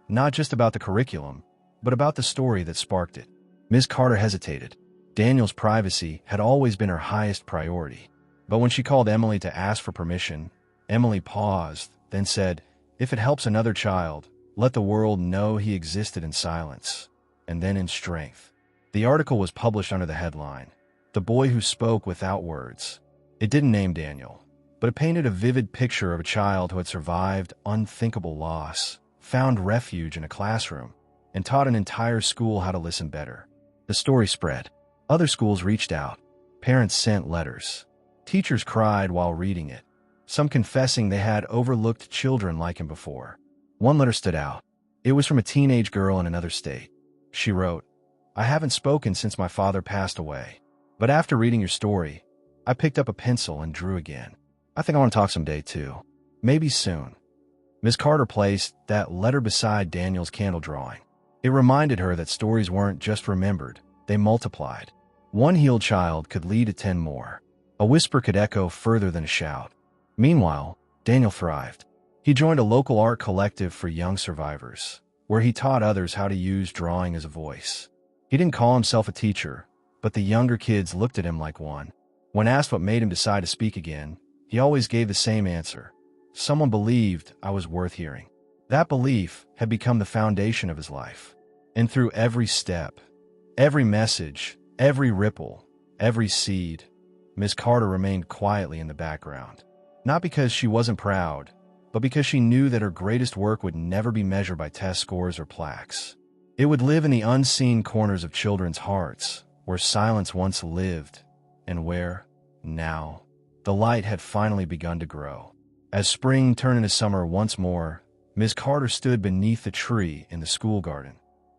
not just about the curriculum, but about the story that sparked it. Ms. Carter hesitated. Daniel's privacy had always been her highest priority. But when she called Emily to ask for permission, Emily paused, then said, "If it helps another child, let the world know he existed in silence, and then in strength." The article was published under the headline, "The Boy Who Spoke Without Words." It didn't name Daniel, but it painted a vivid picture of a child who had survived unthinkable loss, found refuge in a classroom, and taught an entire school how to listen better. The story spread. Other schools reached out. Parents sent letters. Teachers cried while reading it, some confessing they had overlooked children like him before. One letter stood out. It was from a teenage girl in another state. She wrote, "I haven't spoken since my father passed away, but after reading your story, I picked up a pencil and drew again. I think I want to talk someday too. Maybe soon." Ms. Carter placed that letter beside Daniel's candle drawing. It reminded her that stories weren't just remembered, they multiplied. One healed child could lead to 10 more. A whisper could echo further than a shout. Meanwhile, Daniel thrived. He joined a local art collective for young survivors, where he taught others how to use drawing as a voice. He didn't call himself a teacher, but the younger kids looked at him like one. When asked what made him decide to speak again, he always gave the same answer. Someone believed I was worth hearing. That belief had become the foundation of his life. And through every step, every message, every ripple, every seed, Miss Carter remained quietly in the background. Not because she wasn't proud, but because she knew that her greatest work would never be measured by test scores or plaques. It would live in the unseen corners of children's hearts, where silence once lived, and where, now, the light had finally begun to grow. As spring turned into summer once more, Miss Carter stood beneath the tree in the school garden,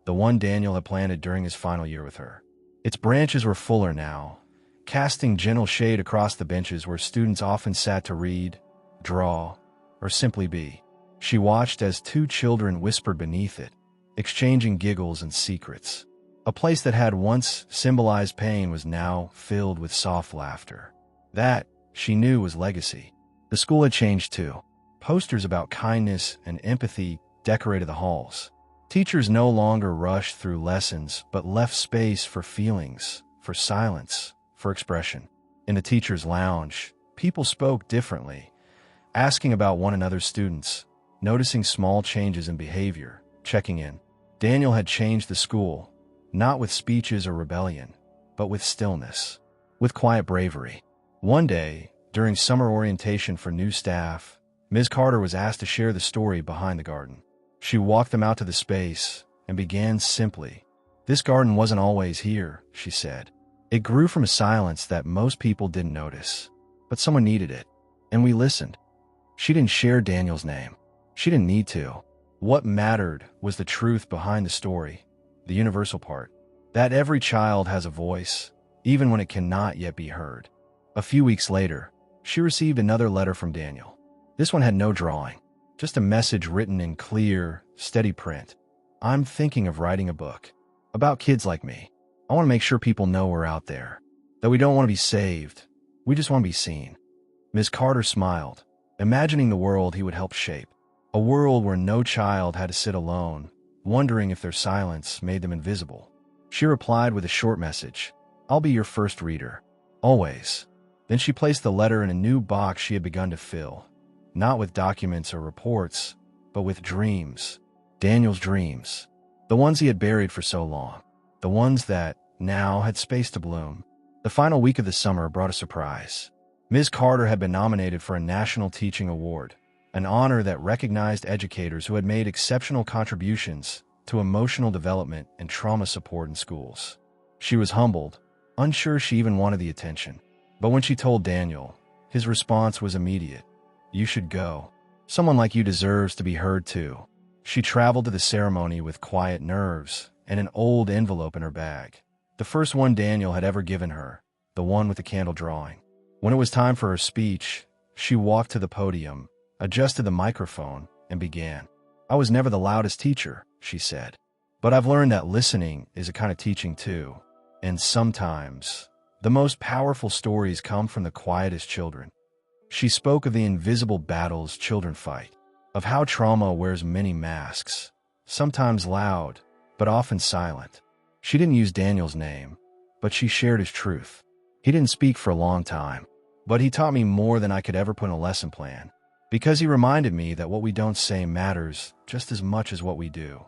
the one Daniel had planted during his final year with her. Its branches were fuller now, casting gentle shade across the benches where students often sat to read, draw, or simply be. She watched as 2 children whispered beneath it, exchanging giggles and secrets. A place that had once symbolized pain was now filled with soft laughter. That, she knew, was legacy. The school had changed too. Posters about kindness and empathy decorated the halls. Teachers no longer rushed through lessons, but left space for feelings, for silence, for expression. In the teacher's lounge, people spoke differently, asking about one another's students, noticing small changes in behavior, checking in. Daniel had changed the school, not with speeches or rebellion, but with stillness, with quiet bravery. One day, during summer orientation for new staff, Ms. Carter was asked to share the story behind the garden. She walked them out to the space and began simply. "This garden wasn't always here," she said. "It grew from a silence that most people didn't notice, but someone needed it, and we listened." She didn't share Daniel's name. She didn't need to. What mattered was the truth behind the story, the universal part, that every child has a voice, even when it cannot yet be heard. A few weeks later, she received another letter from Daniel. This one had no drawing, just a message written in clear, steady print. "I'm thinking of writing a book about kids like me. I want to make sure people know we're out there, that we don't want to be saved. We just want to be seen." Ms. Carter smiled, imagining the world he would help shape. A world where no child had to sit alone, wondering if their silence made them invisible. She replied with a short message, "I'll be your first reader. Always." Then she placed the letter in a new box she had begun to fill, not with documents or reports, but with dreams. Daniel's dreams. The ones he had buried for so long. The ones that, now, had space to bloom. The final week of the summer brought a surprise. Ms. Carter had been nominated for a National Teaching Award, an honor that recognized educators who had made exceptional contributions to emotional development and trauma support in schools. She was humbled, unsure she even wanted the attention. But when she told Daniel, his response was immediate. "You should go. Someone like you deserves to be heard too." She traveled to the ceremony with quiet nerves and an old envelope in her bag. The first one Daniel had ever given her, the one with the candle drawing. When it was time for her speech, she walked to the podium, adjusted the microphone, and began. "I was never the loudest teacher," she said. "But I've learned that listening is a kind of teaching too. And sometimes, the most powerful stories come from the quietest children." She spoke of the invisible battles children fight, of how trauma wears many masks, sometimes loud, but often silent. She didn't use Daniel's name, but she shared his truth. "He didn't speak for a long time, but he taught me more than I could ever put in a lesson plan, because he reminded me that what we don't say matters just as much as what we do."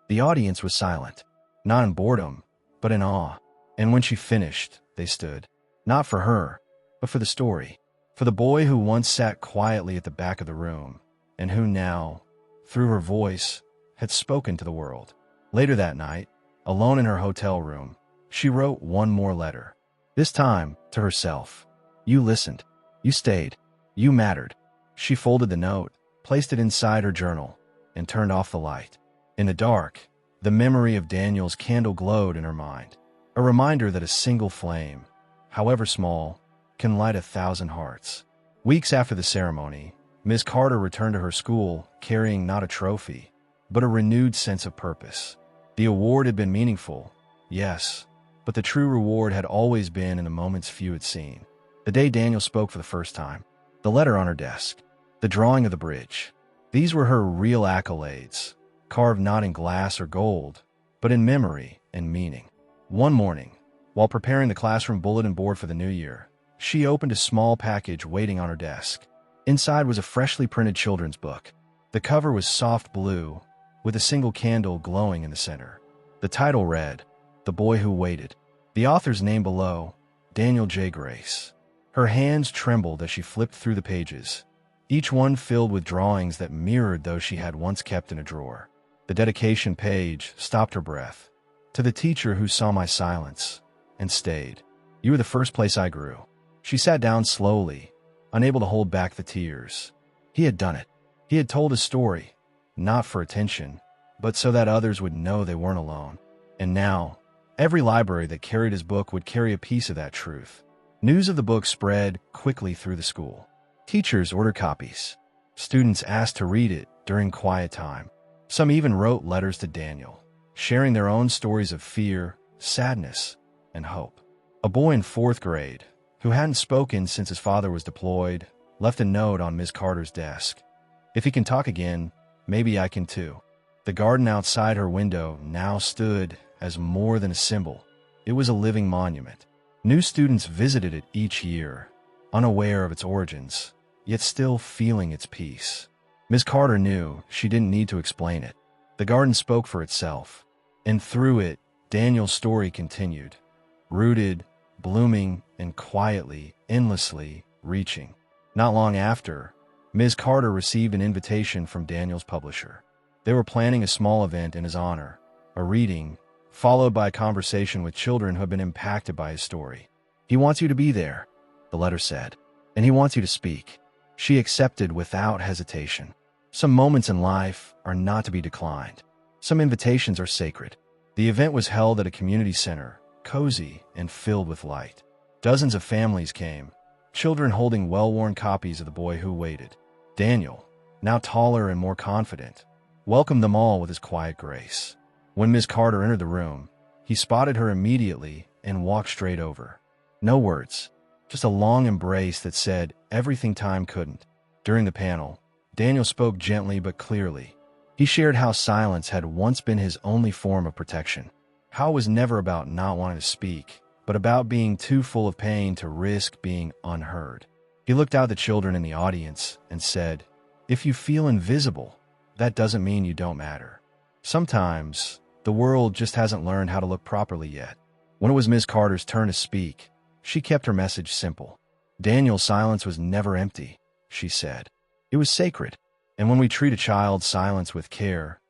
The audience was silent, not in boredom, but in awe. And when she finished, they stood. Not for her, but for the story. For the boy who once sat quietly at the back of the room, and who now, through her voice, had spoken to the world. Later that night, alone in her hotel room, she wrote one more letter. This time, to herself. You listened. You stayed. You mattered. She folded the note, placed it inside her journal, and turned off the light. In the dark, the memory of Daniel's candle glowed in her mind, a reminder that a single flame, however small, can light 1,000 hearts. Weeks after the ceremony, Ms. Carter returned to her school carrying not a trophy, but a renewed sense of purpose. The award had been meaningful, yes, but the true reward had always been in the moments few had seen. The day Daniel spoke for the first time, the letter on her desk, the drawing of the bridge. These were her real accolades, carved not in glass or gold, but in memory and meaning. One morning, while preparing the classroom bulletin board for the new year, she opened a small package waiting on her desk. Inside was a freshly printed children's book. The cover was soft blue, with a single candle glowing in the center. The title read, The Boy Who Waited. The author's name below, Daniel J. Grace. Her hands trembled as she flipped through the pages, each one filled with drawings that mirrored those she had once kept in a drawer. The dedication page stopped her breath. To the teacher who saw my silence and stayed. You were the first place I grew. She sat down slowly, unable to hold back the tears. He had done it. He had told his story, not for attention, but so that others would know they weren't alone. And now, every library that carried his book would carry a piece of that truth. News of the book spread quickly through the school. Teachers ordered copies. Students asked to read it during quiet time. Some even wrote letters to Daniel, sharing their own stories of fear, sadness, and hope. A boy in 4th grade, who hadn't spoken since his father was deployed, left a note on Ms. Carter's desk. If he can talk again, maybe I can too. The garden outside her window now stood as more than a symbol. It was a living monument. New students visited it each year, unaware of its origins, yet still feeling its peace. Ms. Carter knew she didn't need to explain it. The garden spoke for itself, and through it, Daniel's story continued, rooted, blooming, and quietly, endlessly reaching. Not long after, Ms. Carter received an invitation from Daniel's publisher. They were planning a small event in his honor, a reading, followed by a conversation with children who had been impacted by his story. He wants you to be there, the letter said, and he wants you to speak. She accepted without hesitation. Some moments in life are not to be declined. Some invitations are sacred. The event was held at a community center, cozy and filled with light. Dozens of families came, children holding well-worn copies of The Boy Who Waited. Daniel, now taller and more confident, welcomed them all with his quiet grace. When Ms. Carter entered the room, he spotted her immediately and walked straight over. No words, just a long embrace that said everything time couldn't. During the panel, Daniel spoke gently but clearly. He shared how silence had once been his only form of protection. How it was never about not wanting to speak, but about being too full of pain to risk being unheard. He looked out at the children in the audience and said, "If you feel invisible, that doesn't mean you don't matter. Sometimes, the world just hasn't learned how to look properly yet." When it was Ms. Carter's turn to speak, she kept her message simple. Daniel's silence was never empty, she said. It was sacred. And when we treat a child's silence with care,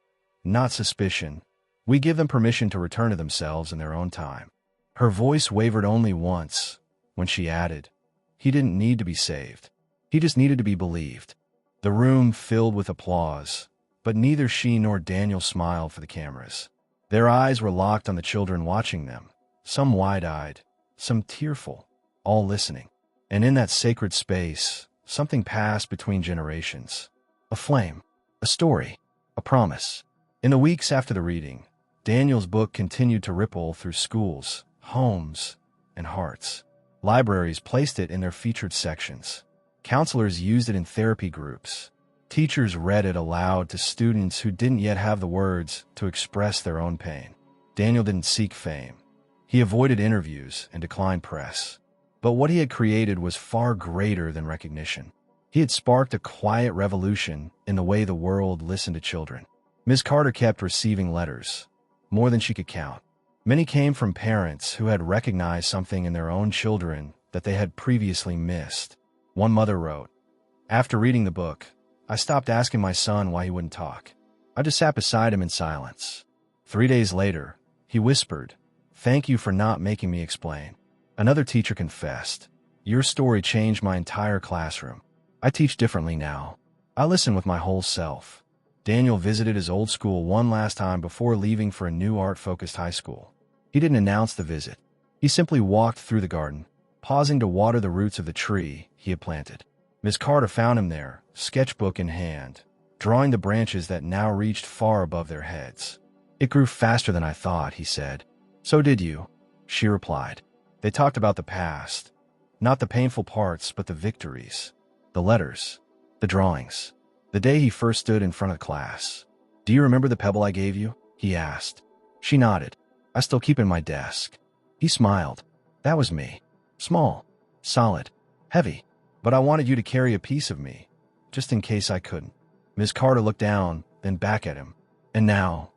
not suspicion, we give them permission to return to themselves in their own time. Her voice wavered only once, when she added, "He didn't need to be saved. He just needed to be believed." The room filled with applause, but neither she nor Daniel smiled for the cameras. Their eyes were locked on the children watching them, some wide-eyed, some tearful, all listening. And in that sacred space, something passed between generations. A flame, a story, a promise. In the weeks after the reading, Daniel's book continued to ripple through schools, homes, and hearts. Libraries placed it in their featured sections. Counselors used it in therapy groups. Teachers read it aloud to students who didn't yet have the words to express their own pain. Daniel didn't seek fame. He avoided interviews and declined press. But what he had created was far greater than recognition. He had sparked a quiet revolution in the way the world listened to children. Ms. Carter kept receiving letters, more than she could count. Many came from parents who had recognized something in their own children that they had previously missed. One mother wrote, "After reading the book, I stopped asking my son why he wouldn't talk. I just sat beside him in silence. 3 days later, he whispered, 'Thank you for not making me explain.'" Another teacher confessed, "Your story changed my entire classroom. I teach differently now. I listen with my whole self." Daniel visited his old school one last time before leaving for a new art-focused high school. He didn't announce the visit. He simply walked through the garden, pausing to water the roots of the tree he had planted. Miss Carter found him there, sketchbook in hand, drawing the branches that now reached far above their heads. "It grew faster than I thought," he said. "So did you," she replied. They talked about the past, not the painful parts, but the victories, the letters, the drawings. The day he first stood in front of class. "Do you remember the pebble I gave you?" he asked. She nodded. "I still keep it in my desk." He smiled. "That was me. Small, solid, heavy. But I wanted you to carry a piece of me, just in case I couldn't." Miss Carter looked down, then back at him. "And now?"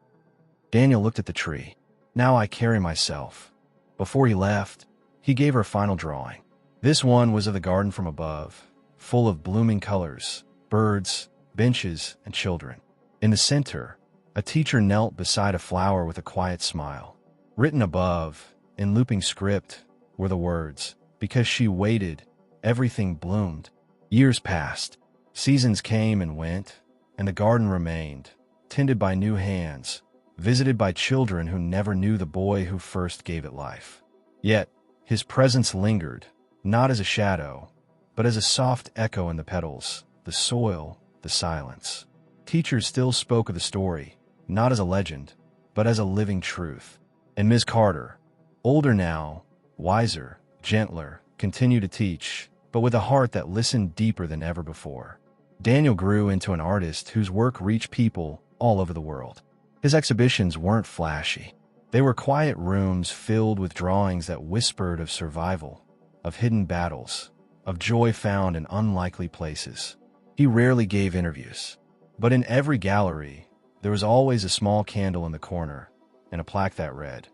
Daniel looked at the tree. "Now I carry myself." Before he left, he gave her a final drawing. This one was of the garden from above, full of blooming colors, birds, benches, and children. In the center, a teacher knelt beside a flower with a quiet smile. Written above, in looping script, were the words, "Because she waited, everything bloomed." Years passed. Seasons came and went, and the garden remained, tended by new hands, visited by children who never knew the boy who first gave it life. Yet, his presence lingered, not as a shadow, but as a soft echo in the petals, the soil, the silence. Teachers still spoke of the story, not as a legend, but as a living truth. And Ms. Carter, older now, wiser, gentler, continued to teach, but with a heart that listened deeper than ever before. Daniel grew into an artist whose work reached people all over the world. His exhibitions weren't flashy. They were quiet rooms filled with drawings that whispered of survival, of hidden battles, of joy found in unlikely places. He rarely gave interviews, but in every gallery, there was always a small candle in the corner and a plaque that read,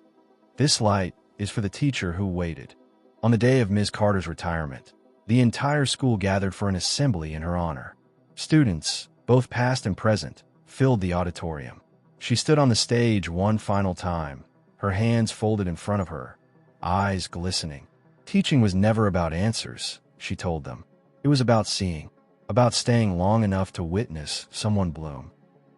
"This light is for the teacher who waited." On the day of Ms. Carter's retirement, the entire school gathered for an assembly in her honor. Students, both past and present, filled the auditorium. She stood on the stage one final time, her hands folded in front of her, eyes glistening. Teaching was never about answers, she told them. It was about seeing, about staying long enough to witness someone bloom.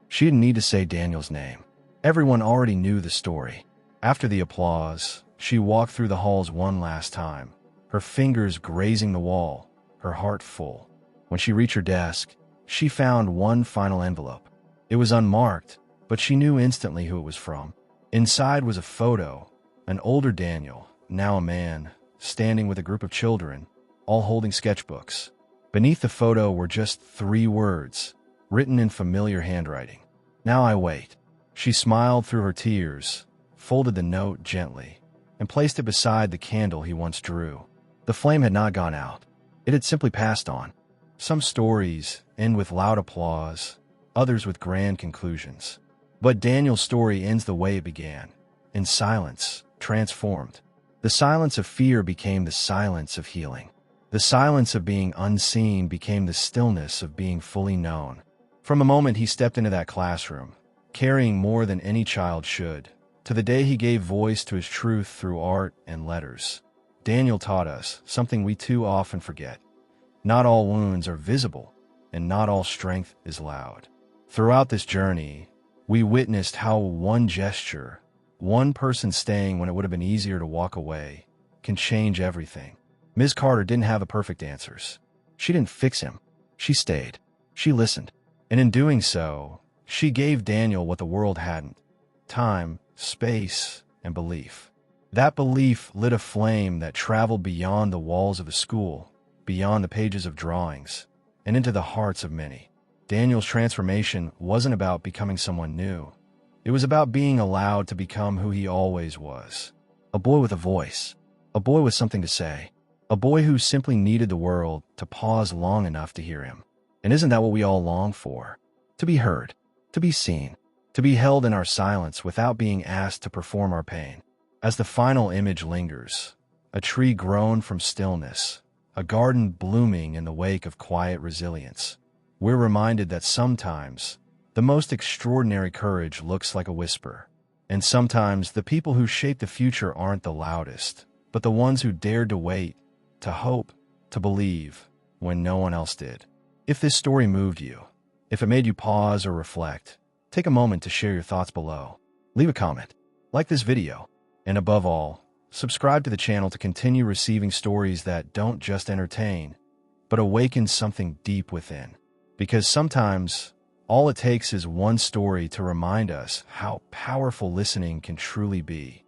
She didn't need to say Daniel's name. Everyone already knew the story. After the applause, she walked through the halls one last time, her fingers grazing the wall, her heart full. When she reached her desk, she found one final envelope. It was unmarked, but she knew instantly who it was from. Inside was a photo, an older Daniel, now a man, standing with a group of children, all holding sketchbooks. Beneath the photo were just 3 words, written in familiar handwriting. "Now I wait." She smiled through her tears, folded the note gently, and placed it beside the candle he once drew. The flame had not gone out. It had simply passed on. Some stories end with loud applause, others with grand conclusions. But Daniel's story ends the way it began, in silence, transformed. The silence of fear became the silence of healing. The silence of being unseen became the stillness of being fully known. From the moment he stepped into that classroom, carrying more than any child should, to the day he gave voice to his truth through art and letters, Daniel taught us something we too often forget. Not all wounds are visible, and not all strength is loud. Throughout this journey, we witnessed how one gesture, one person staying when it would have been easier to walk away, can change everything. Ms. Carter didn't have the perfect answers. She didn't fix him. She stayed. She listened. And in doing so, she gave Daniel what the world hadn't: time, space, and belief. That belief lit a flame that traveled beyond the walls of the school, beyond the pages of drawings, and into the hearts of many. Daniel's transformation wasn't about becoming someone new. It was about being allowed to become who he always was. A boy with a voice. A boy with something to say. A boy who simply needed the world to pause long enough to hear him. And isn't that what we all long for? To be heard, to be seen, to be held in our silence without being asked to perform our pain. As the final image lingers, a tree grown from stillness, a garden blooming in the wake of quiet resilience. We're reminded that sometimes the most extraordinary courage looks like a whisper. And sometimes the people who shape the future aren't the loudest, but the ones who dared to wait, to hope, to believe when no one else did. If this story moved you, if it made you pause or reflect, take a moment to share your thoughts below. Leave a comment, like this video, and above all, subscribe to the channel to continue receiving stories that don't just entertain, but awaken something deep within. Because sometimes, all it takes is one story to remind us how powerful listening can truly be.